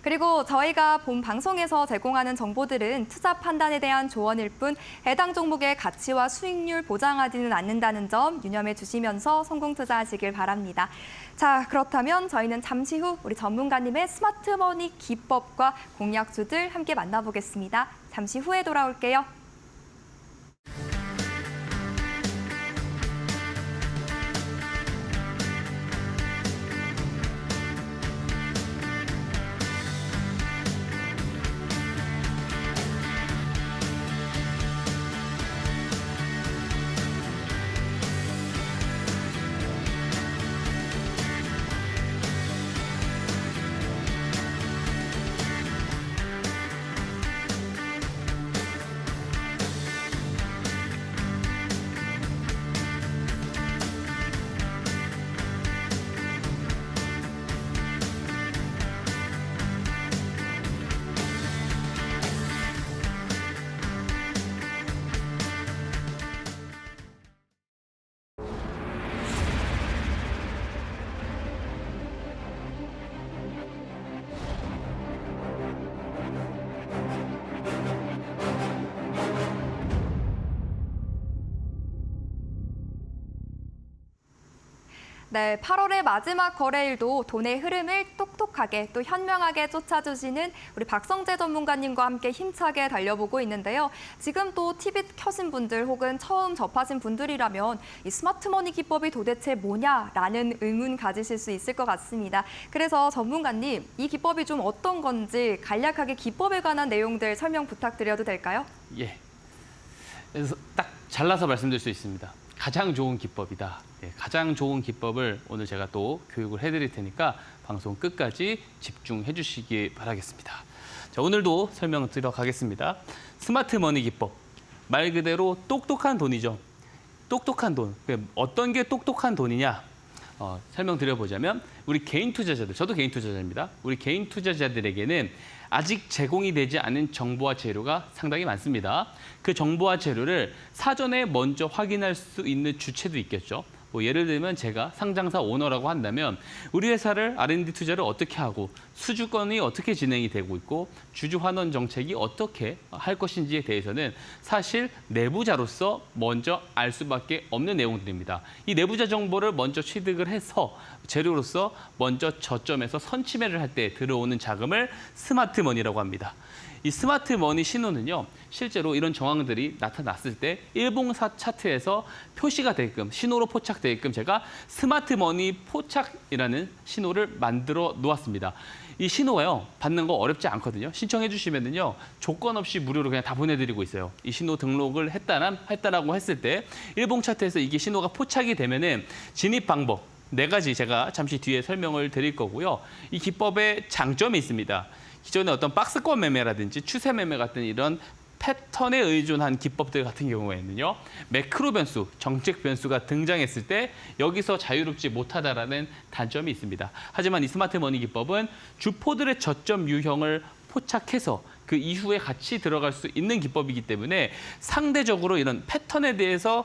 그리고 저희가 본 방송에서 제공하는 정보들은 투자 판단에 대한 조언일 뿐 해당 종목의 가치와 수익률 보장하지는 않는다는 점 유념해 주시면서 성공 투자하시길 바랍니다. 자, 그렇다면 저희는 잠시 후 우리 전문가님의 스마트머니 기법과 공략주들 함께 만나보겠습니다. 잠시 후에 돌아올게요. 네, 8월의 마지막 거래일도 돈의 흐름을 똑똑하게 또 현명하게 쫓아주시는 우리 박성재 전문가님과 함께 힘차게 달려보고 있는데요. 지금 또 TV 켜신 분들 혹은 처음 접하신 분들이라면 이 스마트머니 기법이 도대체 뭐냐라는 의문 가지실 수 있을 것 같습니다. 그래서 전문가님, 이 기법이 좀 어떤 건지 간략하게 기법에 관한 내용들 설명 부탁드려도 될까요? 예. 그래서 딱 잘라서 말씀드릴 수 있습니다. 가장 좋은 기법이다. 예, 가장 좋은 기법을 오늘 제가 또 교육을 해드릴 테니까 방송 끝까지 집중해 주시기 바라겠습니다. 자, 오늘도 설명 들어가겠습니다. 스마트머니 기법. 말 그대로 똑똑한 돈이죠. 똑똑한 돈. 어떤 게 똑똑한 돈이냐? 설명드려보자면 우리 개인 투자자들, 저도 개인 투자자입니다. 우리 개인 투자자들에게는 아직 제공이 되지 않은 정보와 재료가 상당히 많습니다. 그 정보와 재료를 사전에 먼저 확인할 수 있는 주체도 있겠죠. 뭐 예를 들면 제가 상장사 오너라고 한다면 우리 회사를 R&D 투자를 어떻게 하고 수주권이 어떻게 진행이 되고 있고 주주 환원 정책이 어떻게 할 것인지에 대해서는 사실 내부자로서 먼저 알 수밖에 없는 내용들입니다. 이 내부자 정보를 먼저 취득을 해서 재료로서 먼저 저점에서 선취매를 할 때 들어오는 자금을 스마트머니라고 합니다. 이 스마트머니 신호는요, 실제로 이런 정황들이 나타났을 때 일봉사 차트에서 표시가 되게끔, 신호로 포착되게끔 제가 스마트머니 포착이라는 신호를 만들어 놓았습니다. 이 신호가요, 받는 거 어렵지 않거든요. 신청해 주시면은요, 조건 없이 무료로 그냥 다 보내드리고 있어요. 이 신호 등록을 했다라고 했을 때 일봉 차트에서 이게 신호가 포착이 되면은 진입 방법 4가지 제가 잠시 뒤에 설명을 드릴 거고요. 이 기법의 장점이 있습니다. 기존의 어떤 박스권 매매라든지 추세 매매 같은 이런 패턴에 의존한 기법들 같은 경우에는요, 매크로 변수, 정책 변수가 등장했을 때 여기서 자유롭지 못하다라는 단점이 있습니다. 하지만 이 스마트머니 기법은 주포들의 저점 유형을 포착해서 그 이후에 같이 들어갈 수 있는 기법이기 때문에 상대적으로 이런 패턴에 대해서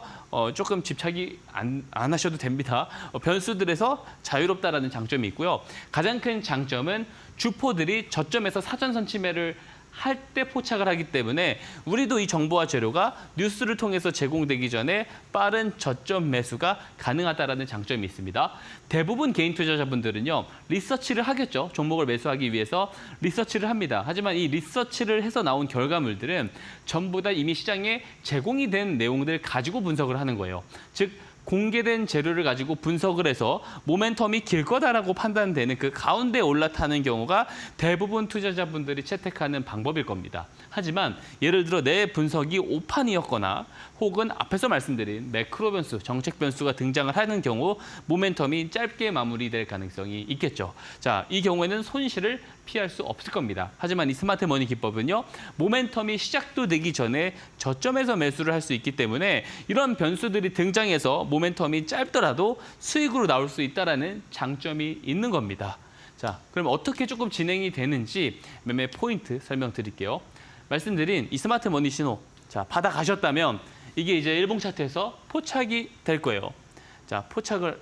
조금 집착이 안 하셔도 됩니다. 변수들에서 자유롭다라는 장점이 있고요. 가장 큰 장점은 주포들이 저점에서 사전 선취매를 할 때 포착을 하기 때문에 우리도 이 정보와 재료가 뉴스를 통해서 제공되기 전에 빠른 저점 매수가 가능하다는 장점이 있습니다. 대부분 개인 투자자분들은요, 리서치를 하겠죠. 종목을 매수하기 위해서 리서치를 합니다. 하지만 이 리서치를 해서 나온 결과물들은 전부 다 이미 시장에 제공이 된 내용들 가지고 분석을 하는 거예요. 즉 공개된 재료를 가지고 분석을 해서 모멘텀이 길 거다라고 판단되는 그 가운데 올라타는 경우가 대부분 투자자분들이 채택하는 방법일 겁니다. 하지만 예를 들어 내 분석이 오판이었거나 혹은 앞에서 말씀드린 매크로 변수, 정책 변수가 등장을 하는 경우 모멘텀이 짧게 마무리될 가능성이 있겠죠. 자, 이 경우에는 손실을 피할 수 없을 겁니다. 하지만 이 스마트 머니 기법은요, 모멘텀이 시작도 되기 전에 저점에서 매수를 할 수 있기 때문에 이런 변수들이 등장해서 모멘텀이 짧더라도 수익으로 나올 수 있다는 장점이 있는 겁니다. 자, 그럼 어떻게 조금 진행이 되는지 매매 포인트 설명드릴게요. 말씀드린 이 스마트 머니 신호, 자, 받아가셨다면 이게 이제 일봉 차트에서 포착이 될 거예요. 자, 포착을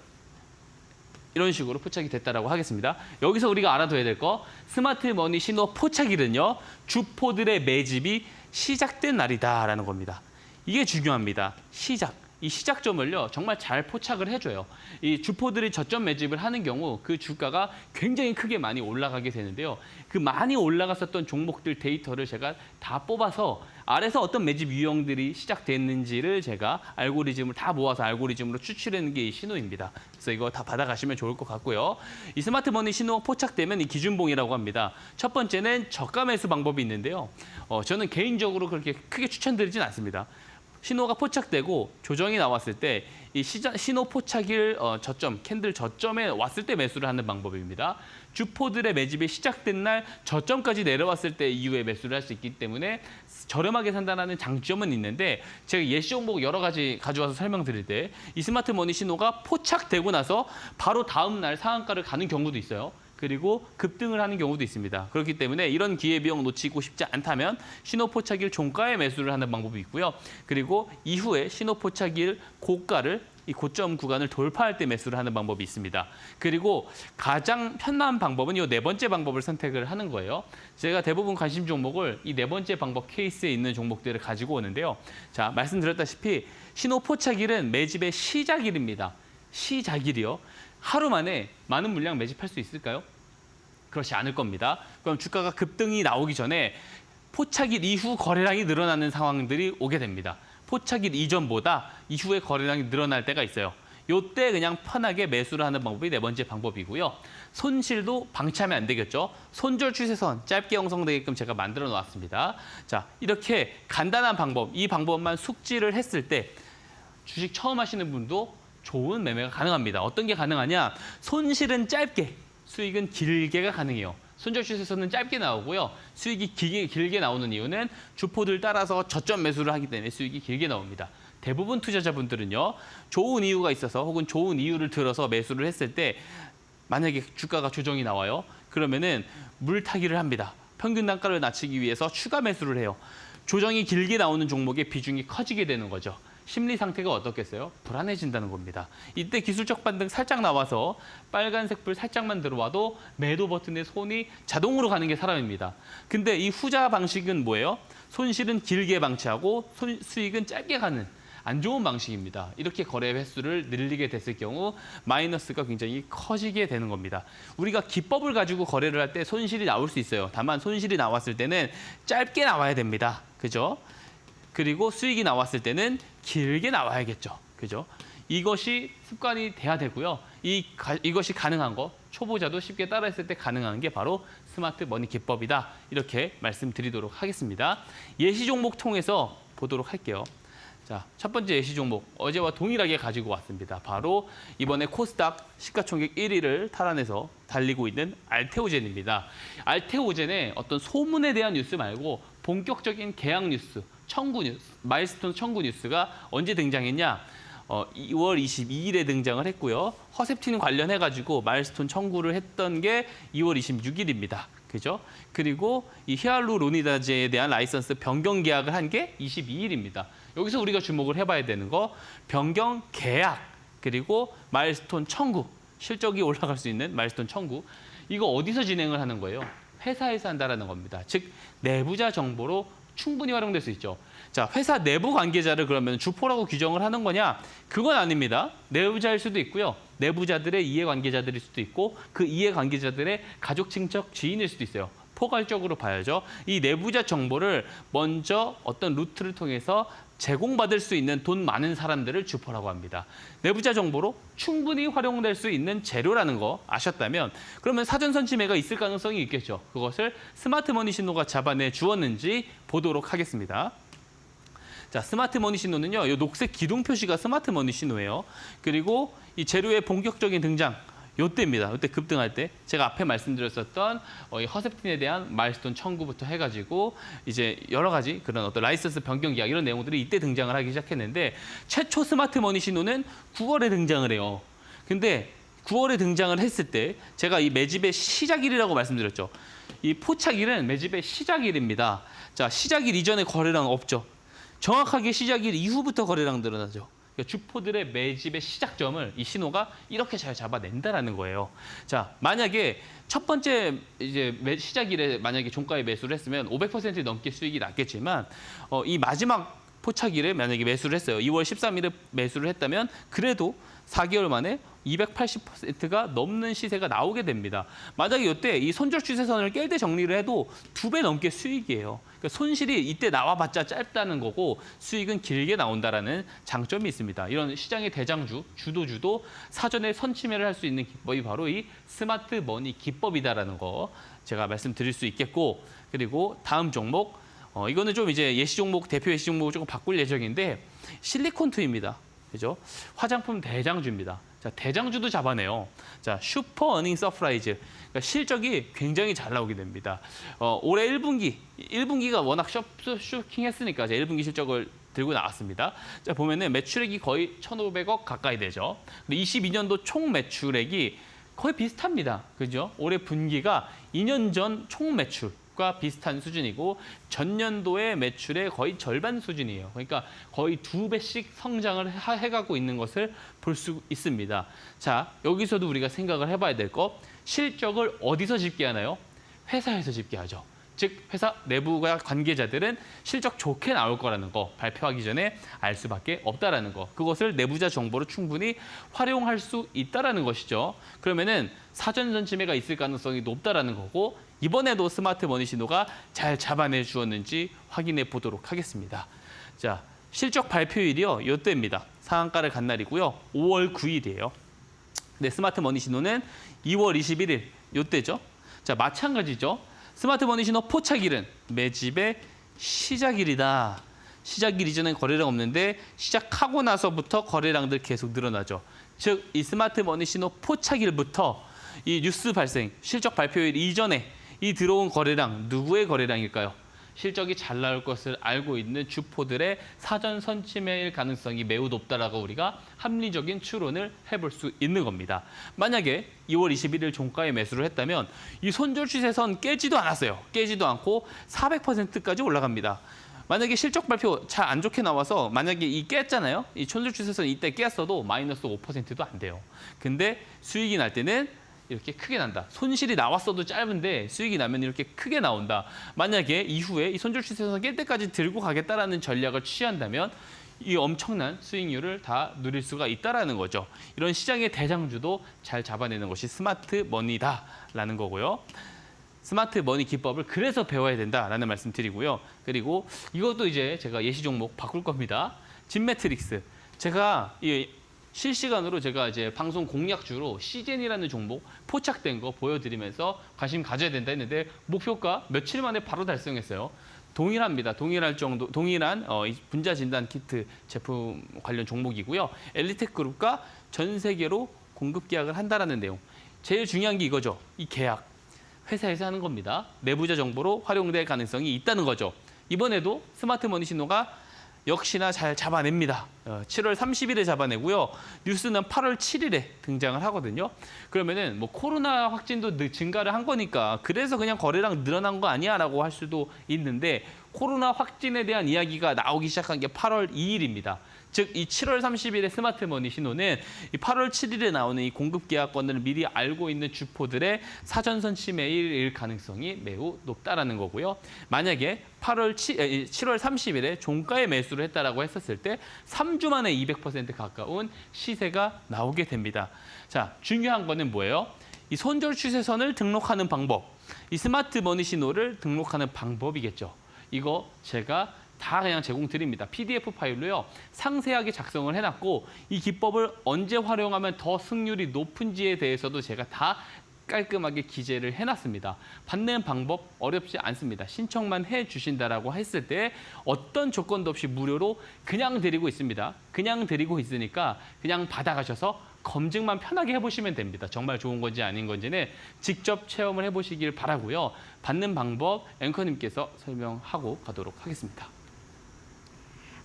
이런 식으로 포착이 됐다라고 하겠습니다. 여기서 우리가 알아둬야 될 거, 스마트 머니 신호 포착일은요, 주포들의 매집이 시작된 날이다라는 겁니다. 이게 중요합니다. 시작. 이 시작점을요, 정말 잘 포착을 해줘요. 이 주포들이 저점 매집을 하는 경우 그 주가가 굉장히 크게 많이 올라가게 되는데요. 그 많이 올라갔었던 종목들 데이터를 제가 다 뽑아서 아래서 어떤 매집 유형들이 시작됐는지를 제가 알고리즘을 다 모아서 알고리즘으로 추출하는 게 이 신호입니다. 그래서 이거 다 받아가시면 좋을 것 같고요. 이 스마트 머니 신호 포착되면 이 기준봉이라고 합니다. 첫 번째는 저가 매수 방법이 있는데요. 저는 개인적으로 그렇게 크게 추천드리진 않습니다. 신호가 포착되고 조정이 나왔을 때 이 신호 포착일 저점, 캔들 저점에 왔을 때 매수를 하는 방법입니다. 주포들의 매집이 시작된 날 저점까지 내려왔을 때 이후에 매수를 할 수 있기 때문에 저렴하게 산다는 장점은 있는데 제가 예시 종목 여러 가지 가져와서 설명드릴 때 이 스마트 머니 신호가 포착되고 나서 바로 다음 날 상한가를 가는 경우도 있어요. 그리고 급등을 하는 경우도 있습니다. 그렇기 때문에 이런 기회비용 놓치고 싶지 않다면 신호 포착일 종가에 매수를 하는 방법이 있고요. 그리고 이후에 신호 포착일 고가를 이 고점 구간을 돌파할 때 매수를 하는 방법이 있습니다. 그리고 가장 편한 방법은 이 네 번째 방법을 선택을 하는 거예요. 제가 대부분 관심 종목을 이 네 번째 방법 케이스에 있는 종목들을 가지고 오는데요. 자, 말씀드렸다시피 신호 포착일은 매집의 시작일입니다. 시작일이요. 하루 만에 많은 물량 매집할 수 있을까요? 그렇지 않을 겁니다. 그럼 주가가 급등이 나오기 전에 포착일 이후 거래량이 늘어나는 상황들이 오게 됩니다. 포착일 이전보다 이후에 거래량이 늘어날 때가 있어요. 이때 그냥 편하게 매수를 하는 방법이 네 번째 방법이고요. 손실도 방치하면 안 되겠죠. 손절 추세선 짧게 형성되게끔 제가 만들어 놓았습니다. 자, 이렇게 간단한 방법, 이 방법만 숙지를 했을 때 주식 처음 하시는 분도 좋은 매매가 가능합니다. 어떤 게 가능하냐? 손실은 짧게, 수익은 길게가 가능해요. 손절 추세선은 짧게 나오고요. 수익이 길게 나오는 이유는 주포들 따라서 저점 매수를 하기 때문에 수익이 길게 나옵니다. 대부분 투자자분들은요, 좋은 이유가 있어서 혹은 좋은 이유를 들어서 매수를 했을 때 만약에 주가가 조정이 나와요. 그러면은 물타기를 합니다. 평균 단가를 낮추기 위해서 추가 매수를 해요. 조정이 길게 나오는 종목의 비중이 커지게 되는 거죠. 심리 상태가 어떻겠어요? 불안해진다는 겁니다. 이때 기술적 반등 살짝 나와서 빨간색 불 살짝만 들어와도 매도 버튼에 손이 자동으로 가는 게 사람입니다. 근데 이 후자 방식은 뭐예요? 손실은 길게 방치하고 수익은 짧게 가는 안 좋은 방식입니다. 이렇게 거래 횟수를 늘리게 됐을 경우 마이너스가 굉장히 커지게 되는 겁니다. 우리가 기법을 가지고 거래를 할 때 손실이 나올 수 있어요. 다만 손실이 나왔을 때는 짧게 나와야 됩니다. 그죠? 그리고 수익이 나왔을 때는 길게 나와야겠죠. 그죠? 이것이 습관이 돼야 되고요. 이것이 가능한 거, 초보자도 쉽게 따라했을 때 가능한 게 바로 스마트 머니 기법이다. 이렇게 말씀드리도록 하겠습니다. 예시 종목 통해서 보도록 할게요. 자, 첫 번째 예시 종목, 어제와 동일하게 가지고 왔습니다. 바로 이번에 코스닥 시가총액 1위를 탈환해서 달리고 있는 알테오젠입니다. 알테오젠의 어떤 소문에 대한 뉴스 말고 본격적인 계약 뉴스, 청구 뉴스, 마일스톤 청구 뉴스가 언제 등장했냐? 2월 22일에 등장을 했고요. 허셉틴 관련해가지고 마일스톤 청구를 했던 게 2월 26일입니다. 그죠? 그리고 이 히알루로니다제에 대한 라이선스 변경 계약을 한 게 22일입니다. 여기서 우리가 주목을 해봐야 되는 거, 변경 계약, 그리고 마일스톤 청구, 실적이 올라갈 수 있는 마일스톤 청구. 이거 어디서 진행을 하는 거예요? 회사에서 한다라는 겁니다. 즉, 내부자 정보로 충분히 활용될 수 있죠. 자, 회사 내부 관계자를 그러면 주포라고 규정을 하는 거냐? 그건 아닙니다. 내부자일 수도 있고요. 내부자들의 이해관계자들일 수도 있고 그 이해관계자들의 가족, 친척, 지인일 수도 있어요. 포괄적으로 봐야죠. 이 내부자 정보를 먼저 어떤 루트를 통해서 제공받을 수 있는 돈 많은 사람들을 주포라고 합니다. 내부자 정보로 충분히 활용될 수 있는 재료라는 거 아셨다면 그러면 사전선 침해가 있을 가능성이 있겠죠. 그것을 스마트머니 신호가 잡아내 주었는지 보도록 하겠습니다. 자, 스마트머니 신호는요. 이 녹색 기둥 표시가 스마트머니 신호예요. 그리고 이 재료의 본격적인 등장 요때입니다. 요때 급등할 때 제가 앞에 말씀드렸었던 이 허셉틴에 대한 마일스톤 청구부터 해가지고 이제 여러 가지 그런 어떤 라이선스 변경 계약 이런 내용들이 이때 등장을 하기 시작했는데 최초 스마트머니 신호는 9월에 등장을 해요. 근데 9월에 등장을 했을 때 제가 이 매집의 시작일이라고 말씀드렸죠. 이 포착일은 매집의 시작일입니다. 자, 시작일 이전에 거래량 없죠. 정확하게 시작일 이후부터 거래량 늘어나죠. 그러니까 주포들의 매집의 시작점을 이 신호가 이렇게 잘 잡아낸다라는 거예요. 자, 만약에 첫 번째 이제 시작일에 만약에 종가에 매수를 했으면 500% 넘게 수익이 났겠지만 이 마지막 포착일에 만약에 매수를 했어요. 2월 13일에 매수를 했다면 그래도 4개월 만에 280%가 넘는 시세가 나오게 됩니다. 만약에 이때 이 손절 추세선을 깰 때 정리를 해도 2배 넘게 수익이에요. 그러니까 손실이 이때 나와봤자 짧다는 거고 수익은 길게 나온다라는 장점이 있습니다. 이런 시장의 대장주, 주도주도 사전에 선침해를 할 수 있는 기법이 바로 이 스마트 머니 기법이다라는 거 제가 말씀드릴 수 있겠고 그리고 다음 종목 이거는 좀 이제 예시 종목, 대표 예시 종목을 조금 바꿀 예정인데 실리콘투입니다. 그죠? 화장품 대장주입니다. 자, 대장주도 잡아내요. 자, 슈퍼 어닝 서프라이즈. 그러니까 실적이 굉장히 잘 나오게 됩니다. 올해 1분기가 워낙 쇼킹했으니까 1분기 실적을 들고 나왔습니다. 자, 보면은 매출액이 거의 1,500억 가까이 되죠. 22년도 총 매출액이 거의 비슷합니다. 그죠? 올해 분기가 2년 전 총 매출과 비슷한 수준이고 전년도의 매출의 거의 절반 수준이에요. 그러니까 거의 2배씩 성장을 해가고 있는 것을 볼 수 있습니다. 자, 여기서도 우리가 생각을 해봐야 될 거 실적을 어디서 집계하나요? 회사에서 집계하죠. 즉 회사 내부가 관계자들은 실적 좋게 나올 거라는 거 발표하기 전에 알 수밖에 없다라는 거. 그것을 내부자 정보로 충분히 활용할 수 있다라는 것이죠. 그러면은 사전선 침해가 있을 가능성이 높다라는 거고 이번에도 스마트 머니 신호가 잘 잡아내 주었는지 확인해 보도록 하겠습니다. 자, 실적 발표일이요. 이때입니다. 상한가를 간 날이고요. 5월 9일이에요. 네, 스마트 머니 신호는 2월 21일 이때죠. 자, 마찬가지죠. 스마트 머니 신호 포착일은 매집의 시작일이다. 시작일 이전엔 거래량 없는데 시작하고 나서부터 거래량들 계속 늘어나죠. 즉, 이 스마트 머니 신호 포착일부터 이 뉴스 발생, 실적 발표일 이전에 이 들어온 거래량, 누구의 거래량일까요? 실적이 잘 나올 것을 알고 있는 주포들의 사전 선침해일 가능성이 매우 높다라고 우리가 합리적인 추론을 해볼 수 있는 겁니다. 만약에 2월 21일 종가에 매수를 했다면 이 손절 추세선 깨지도 않았어요. 깨지도 않고 400%까지 올라갑니다. 만약에 실적 발표 잘 안 좋게 나와서 만약에 이 깼잖아요. 이 손절 추세선 이때 깼어도 마이너스 5%도 안 돼요. 근데 수익이 날 때는 이렇게 크게 난다. 손실이 나왔어도 짧은데 수익이 나면 이렇게 크게 나온다. 만약에 이후에 이 손절 추세선 깰 때까지 들고 가겠다라는 전략을 취한다면 이 엄청난 수익률을 다 누릴 수가 있다라는 거죠. 이런 시장의 대장주도 잘 잡아내는 것이 스마트 머니다라는 거고요. 스마트 머니 기법을 그래서 배워야 된다라는 말씀 드리고요. 그리고 이것도 이제 제가 예시 종목 바꿀 겁니다. 진매트릭스. 제가 실시간으로 제가 이제 방송 공략주로 시젠이라는 종목 포착된 거 보여드리면서 관심 가져야 된다 했는데 목표가 며칠 만에 바로 달성했어요. 동일합니다. 동일한 분자 진단 키트 제품 관련 종목이고요. 엘리텍 그룹과 전 세계로 공급 계약을 한다라는 내용. 제일 중요한 게 이거죠. 이 계약. 회사에서 하는 겁니다. 내부자 정보로 활용될 가능성이 있다는 거죠. 이번에도 스마트 머니 신호가 역시나 잘 잡아냅니다. 7월 30일에 잡아내고요. 뉴스는 8월 7일에 등장을 하거든요. 그러면은 뭐 코로나 확진도 증가를 한 거니까 그래서 그냥 거래량 늘어난 거 아니야라고 할 수도 있는데 코로나 확진에 대한 이야기가 나오기 시작한 게 8월 2일입니다. 즉, 이 7월 30일의 스마트 머니 신호는 이 8월 7일에 나오는 이 공급 계약권을 미리 알고 있는 주포들의 사전선 침해일 가능성이 매우 높다라는 거고요. 만약에 7월 30일에 종가에 매수를 했다라고 했었을 때 3주 만에 200% 가까운 시세가 나오게 됩니다. 자, 중요한 거는 뭐예요? 이 손절 추세선을 등록하는 방법, 이 스마트 머니 신호를 등록하는 방법이겠죠. 이거 제가 다 그냥 제공드립니다. PDF 파일로요. 상세하게 작성을 해놨고 이 기법을 언제 활용하면 더 승률이 높은지에 대해서도 제가 다 깔끔하게 기재를 해놨습니다. 받는 방법 어렵지 않습니다. 신청만 해주신다라고 했을 때 어떤 조건도 없이 무료로 그냥 드리고 있습니다. 그냥 드리고 있으니까 그냥 받아가셔서 검증만 편하게 해보시면 됩니다. 정말 좋은 건지 아닌 건지는 직접 체험을 해보시길 바라고요. 받는 방법 앵커님께서 설명하고 가도록 하겠습니다.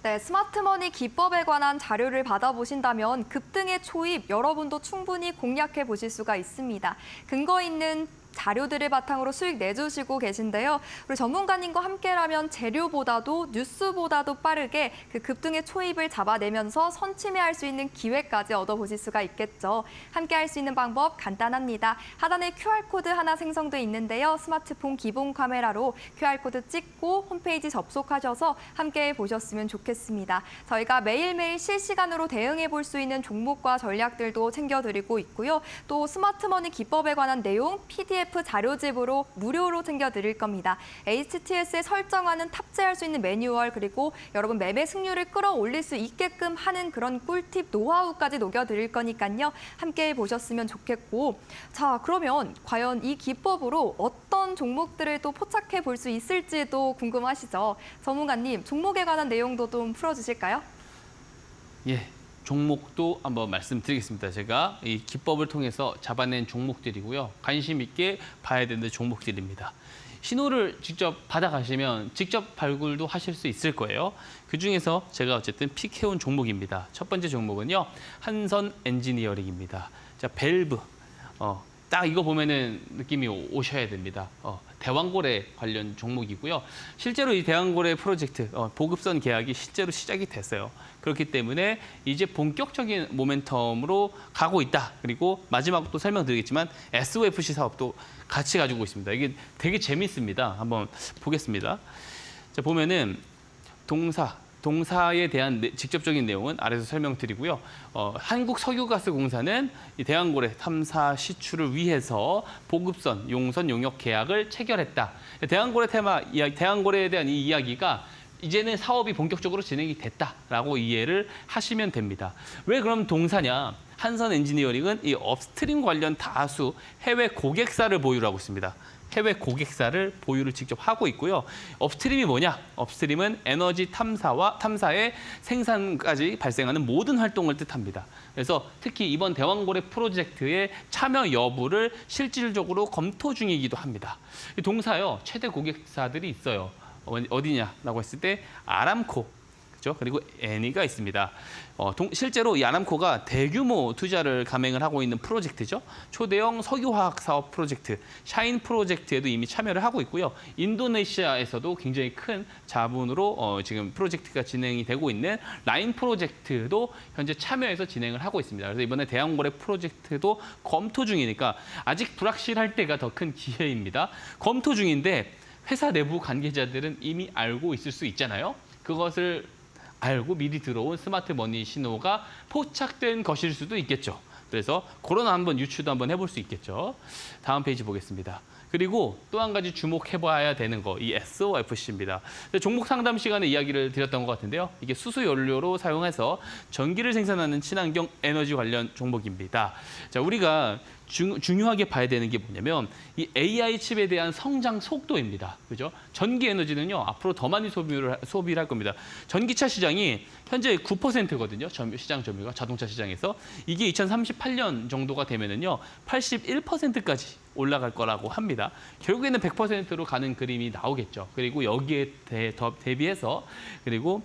네, 스마트머니 기법에 관한 자료를 받아보신다면 급등의 초입 여러분도 충분히 공략해 보실 수가 있습니다. 근거 있는 자료들을 바탕으로 수익 내주시고 계신데요. 우리 전문가님과 함께라면 재료보다도 뉴스보다도 빠르게 그 급등의 초입을 잡아내면서 선취매할 수 있는 기회까지 얻어보실 수가 있겠죠. 함께할 수 있는 방법 간단합니다. 하단에 QR코드 하나 생성돼 있는데요. 스마트폰 기본 카메라로 QR코드 찍고 홈페이지 접속하셔서 함께 보셨으면 좋겠습니다. 저희가 매일매일 실시간으로 대응해 볼 수 있는 종목과 전략들도 챙겨드리고 있고요. 또 스마트머니 기법에 관한 내용 PDF 자료집으로 무료로 챙겨드릴 겁니다. HTS에 설정하는 탑재할 수 있는 매뉴얼 그리고 여러분 매매 승률을 끌어올릴 수 있게끔 하는 그런 꿀팁 노하우까지 녹여드릴 거니까요. 함께 보셨으면 좋겠고 자 그러면 과연 이 기법으로 어떤 종목들을 또 포착해 볼 수 있을지도 궁금하시죠? 전문가님 종목에 관한 내용도 좀 풀어주실까요? 예. 종목도 한번 말씀드리겠습니다. 제가 이 기법을 통해서 잡아낸 종목들이고요. 관심 있게 봐야 되는 종목들입니다. 신호를 직접 받아가시면 직접 발굴도 하실 수 있을 거예요. 그중에서 제가 어쨌든 픽해온 종목입니다. 첫 번째 종목은요. 한선 엔지니어링입니다. 자, 밸브. 딱 이거 보면은 느낌이 오셔야 됩니다. 대왕고래 관련 종목이고요. 실제로 이 대왕고래 프로젝트 보급선 계약이 실제로 시작이 됐어요. 그렇기 때문에 이제 본격적인 모멘텀으로 가고 있다. 그리고 마지막으로 또 설명드리겠지만 SOFC 사업도 같이 가지고 있습니다. 이게 되게 재밌습니다. 한번 보겠습니다. 자, 보면은 동사에 대한 직접적인 내용은 아래서 설명드리고요. 한국석유가스공사는 이 대왕고래 탐사 시추를 위해서 보급선, 용선, 용역 계약을 체결했다. 대왕고래에 대한 이 이야기가 이제는 사업이 본격적으로 진행이 됐다라고 이해를 하시면 됩니다. 왜 그럼 동사냐? 한선 엔지니어링은 이 업스트림 관련 다수 해외 고객사를 보유를 하고 있습니다. 해외 고객사를 보유를 직접 하고 있고요. 업스트림이 뭐냐? 업스트림은 에너지 탐사의 생산까지 발생하는 모든 활동을 뜻합니다. 그래서 특히 이번 대왕고래 프로젝트의 참여 여부를 실질적으로 검토 중이기도 합니다. 이 동사요, 최대 고객사들이 있어요. 어디냐라고 했을 때 아람코. 그렇죠? 그리고 애니가 있습니다. 실제로 이 아람코가 대규모 투자를 감행을 하고 있는 프로젝트죠. 초대형 석유화학 사업 프로젝트, 샤인 프로젝트에도 이미 참여를 하고 있고요. 인도네시아에서도 굉장히 큰 자본으로 지금 프로젝트가 진행이 되고 있는 라인 프로젝트도 현재 참여해서 진행을 하고 있습니다. 그래서 이번에 대왕고래 프로젝트도 검토 중이니까 아직 불확실할 때가 더 큰 기회입니다. 검토 중인데 회사 내부 관계자들은 이미 알고 있을 수 있잖아요. 그것을 알고 미리 들어온 스마트머니 신호가 포착된 것일 수도 있겠죠. 그래서 그런 한번 유추도 한번 해볼 수 있겠죠. 다음 페이지 보겠습니다. 그리고 또 한 가지 주목해봐야 되는 거, 이 SOFC입니다. 종목 상담 시간에 이야기를 드렸던 것 같은데요. 이게 수소 연료로 사용해서 전기를 생산하는 친환경 에너지 관련 종목입니다. 자, 우리가 중요하게 봐야 되는 게 뭐냐면 이 AI 칩에 대한 성장 속도입니다. 그죠? 전기 에너지는요 앞으로 더 많이 소비를 할 겁니다. 전기차 시장이 현재 9%거든요. 시장 점유율가 자동차 시장에서 이게 2038년 정도가 되면은요 81%까지 올라갈 거라고 합니다. 결국에는 100%로 가는 그림이 나오겠죠. 그리고 여기에 대비해서 그리고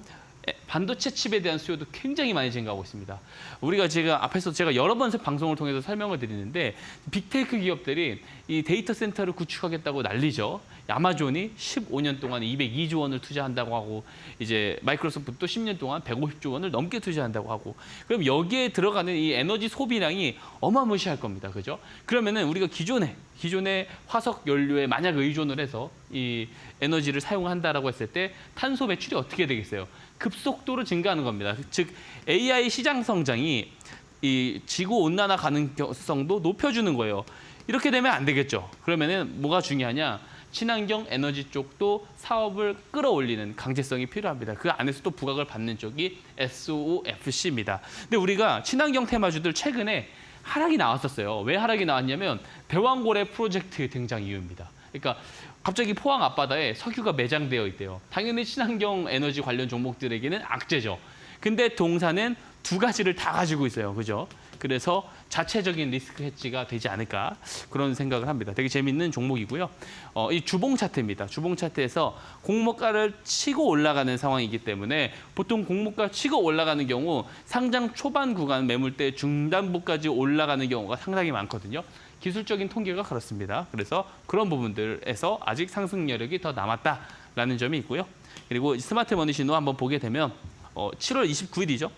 반도체 칩에 대한 수요도 굉장히 많이 증가하고 있습니다. 우리가 앞에서 제가 여러 번 방송을 통해서 설명을 드리는데 빅테크 기업들이 이 데이터 센터를 구축하겠다고 난리죠. 아마존이 15년 동안 202조 원을 투자한다고 하고 이제 마이크로소프트도 10년 동안 150조 원을 넘게 투자한다고 하고 그럼 여기에 들어가는 이 에너지 소비량이 어마무시할 겁니다. 그죠? 그러면은 우리가 기존에 화석 연료에 만약 의존을 해서 이 에너지를 사용한다라고 했을 때 탄소 배출이 어떻게 되겠어요? 급속도로 증가하는 겁니다. 즉 AI 시장 성장이 이 지구 온난화 가능성도 높여주는 거예요. 이렇게 되면 안 되겠죠. 그러면은 뭐가 중요하냐? 친환경 에너지 쪽도 사업을 끌어올리는 강제성이 필요합니다. 그 안에서 또 부각을 받는 쪽이 SOFC입니다. 근데 우리가 친환경 테마주들 최근에 하락이 나왔었어요. 왜 하락이 나왔냐면 대왕고래 프로젝트 등장 이유입니다. 그러니까 갑자기 포항 앞바다에 석유가 매장되어 있대요. 당연히 친환경 에너지 관련 종목들에게는 악재죠. 근데 동사는 두 가지를 다 가지고 있어요. 그죠? 그래서 자체적인 리스크 해지가 되지 않을까 그런 생각을 합니다. 되게 재밌는 종목이고요. 이 주봉 차트입니다. 주봉 차트에서 공모가를 치고 올라가는 상황이기 때문에 보통 공모가 치고 올라가는 경우 상장 초반 구간 매물대 중단부까지 올라가는 경우가 상당히 많거든요. 기술적인 통계가 그렇습니다. 그래서 그런 부분들에서 아직 상승 여력이 더 남았다라는 점이 있고요. 그리고 스마트 머니 신호 한번 보게 되면 7월 29일이죠.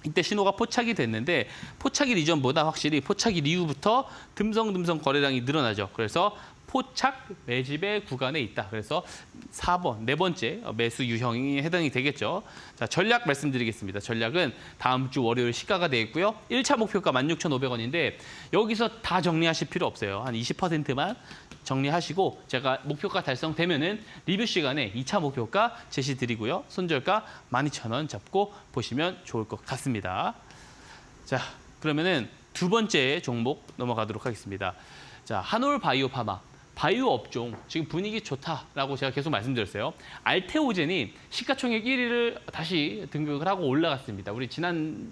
이때 신호가 포착이 됐는데 포착일 이전보다 확실히 포착일 이후부터 듬성듬성 거래량이 늘어나죠. 그래서 포착 매집의 구간에 있다. 그래서 4번, 네 번째 매수 유형이 해당이 되겠죠. 자, 전략 말씀드리겠습니다. 전략은 다음 주 월요일 시가가 돼 있고요. 1차 목표가 16,500원인데 여기서 다 정리하실 필요 없어요. 한 20%만 정리하시고 제가 목표가 달성되면은 리뷰 시간에 2차 목표가 제시 드리고요. 손절가 12,000원 잡고 보시면 좋을 것 같습니다. 자, 그러면은 두 번째 종목 넘어가도록 하겠습니다. 자, 한올 바이오 파마. 바이오 업종 지금 분위기 좋다라고 제가 계속 말씀드렸어요. 알테오젠이 시가총액 1위를 다시 등극을 하고 올라갔습니다. 우리 지난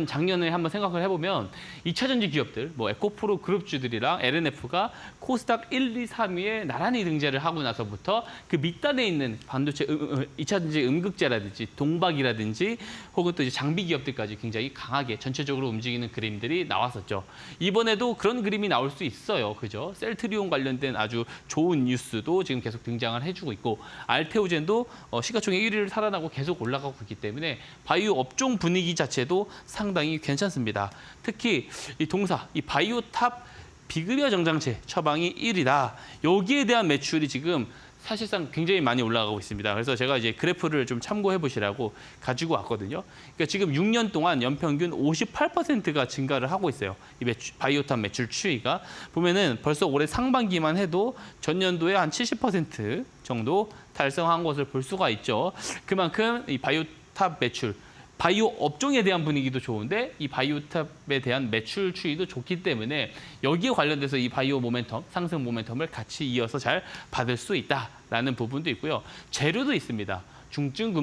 작년에 한번 생각을 해보면 2차전지 기업들, 뭐 에코프로 그룹주들이랑 LNF가 코스닥 1, 2, 3위에 나란히 등재를 하고 나서부터 그 밑단에 있는 반도체 2차전지 음극재라든지 동박이라든지 혹은 또 이제 장비 기업들까지 굉장히 강하게 전체적으로 움직이는 그림들이 나왔었죠. 이번에도 그런 그림이 나올 수 있어요. 그죠? 셀트리온 관련된 아주 좋은 뉴스도 지금 계속 등장을 해주고 있고 알테오젠도 시가총액 1위를 살아나고 계속 올라가고 있기 때문에 바이오 업종 분위기 자체도 상당히 괜찮습니다. 특히 이 동사, 이 바이오탑 비급여 정장체 처방이 1위다. 여기에 대한 매출이 지금 사실상 굉장히 많이 올라가고 있습니다. 그래서 제가 이제 그래프를 좀 참고해 보시라고 가지고 왔거든요. 그러니까 지금 6년 동안 연평균 58%가 증가를 하고 있어요. 이 바이오탑 매출 추이가. 보면은 벌써 올해 상반기만 해도 전년도에 한 70% 정도 달성한 것을 볼 수가 있죠. 그만큼 이 바이오탑 매출 바이오 업종에 대한 분위기도 좋은데 이 바이오탑에 대한 매출 추이도 좋기 때문에 여기에 관련돼서 이 바이오 모멘텀, 상승 모멘텀을 같이 이어서 잘 받을 수 있다라는 부분도 있고요. 재료도 있습니다. 중증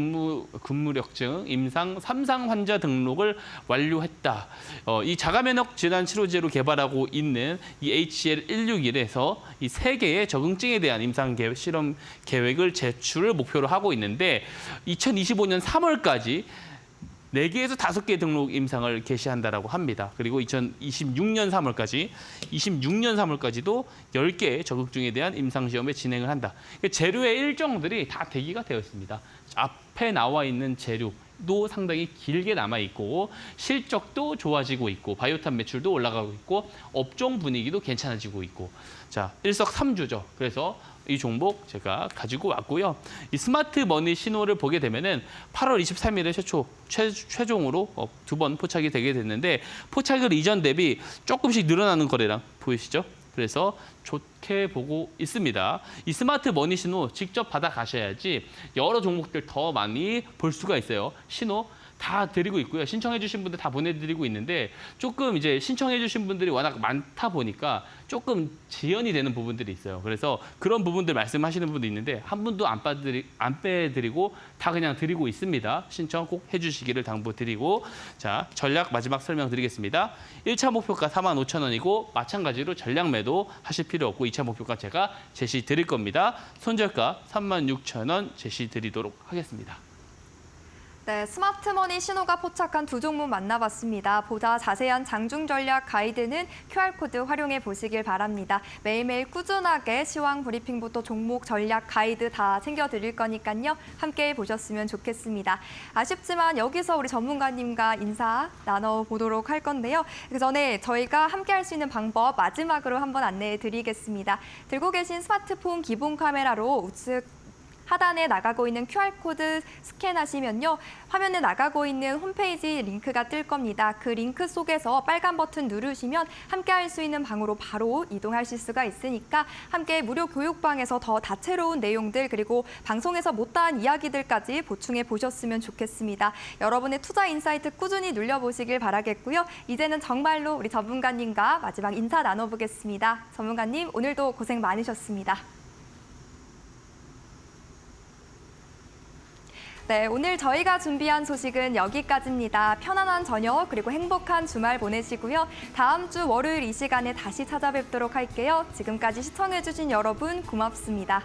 근무력증, 임상 3상 환자 등록을 완료했다. 이 자가면역 질환 치료제로 개발하고 있는 이 HL161에서 이 3개의 적응증에 대한 임상 실험 계획을 제출을 목표로 하고 있는데 2025년 3월까지 4개에서 5개 등록 임상을 개시한다라고 합니다. 그리고 2026년 3월까지도 10개의 적응증에 대한 임상 시험을 진행을 한다. 재료의 일정들이 다 대기가 되어 있습니다. 앞에 나와 있는 재료도 상당히 길게 남아 있고 실적도 좋아지고 있고 바이오탑 매출도 올라가고 있고 업종 분위기도 괜찮아지고 있고 자, 일석삼조죠. 그래서 이 종목 제가 가지고 왔고요. 이 스마트 머니 신호를 보게 되면은 8월 23일에 최종으로 2번 포착이 되게 됐는데 포착일 이전 대비 조금씩 늘어나는 거래량 보이시죠? 그래서 좋게 보고 있습니다. 이 스마트 머니 신호 직접 받아 가셔야지 여러 종목들 더 많이 볼 수가 있어요. 신호 다 드리고 있고요. 신청해 주신 분들 다 보내드리고 있는데 조금 이제 신청해 주신 분들이 워낙 많다 보니까 조금 지연이 되는 부분들이 있어요. 그래서 그런 부분들 말씀하시는 분도 있는데 한 분도 안 빼드리고 다 그냥 드리고 있습니다. 신청 꼭 해주시기를 당부드리고 자, 전략 마지막 설명드리겠습니다. 1차 목표가 45,000원이고 마찬가지로 전략 매도 하실 필요 없고 2차 목표가 제가 제시 드릴 겁니다. 손절가 36,000원 제시 드리도록 하겠습니다. 네, 스마트머니 신호가 포착한 두 종목 만나봤습니다. 보다 자세한 장중 전략 가이드는 QR코드 활용해 보시길 바랍니다. 매일매일 꾸준하게 시황 브리핑부터 종목 전략 가이드 다 챙겨드릴 거니까요. 함께 보셨으면 좋겠습니다. 아쉽지만 여기서 우리 전문가님과 인사 나눠보도록 할 건데요. 그 전에 저희가 함께 할 수 있는 방법 마지막으로 한번 안내해 드리겠습니다. 들고 계신 스마트폰 기본 카메라로 우측 하단에 나가고 있는 QR코드 스캔하시면요. 화면에 나가고 있는 홈페이지 링크가 뜰 겁니다. 그 링크 속에서 빨간 버튼 누르시면 함께 할 수 있는 방으로 바로 이동하실 수가 있으니까 함께 무료 교육방에서 더 다채로운 내용들 그리고 방송에서 못다한 이야기들까지 보충해 보셨으면 좋겠습니다. 여러분의 투자 인사이트 꾸준히 눌려보시길 바라겠고요. 이제는 정말로 우리 전문가님과 마지막 인사 나눠보겠습니다. 전문가님, 오늘도 고생 많으셨습니다. 네, 오늘 저희가 준비한 소식은 여기까지입니다. 편안한 저녁 그리고 행복한 주말 보내시고요. 다음 주 월요일 이 시간에 다시 찾아뵙도록 할게요. 지금까지 시청해주신 여러분 고맙습니다.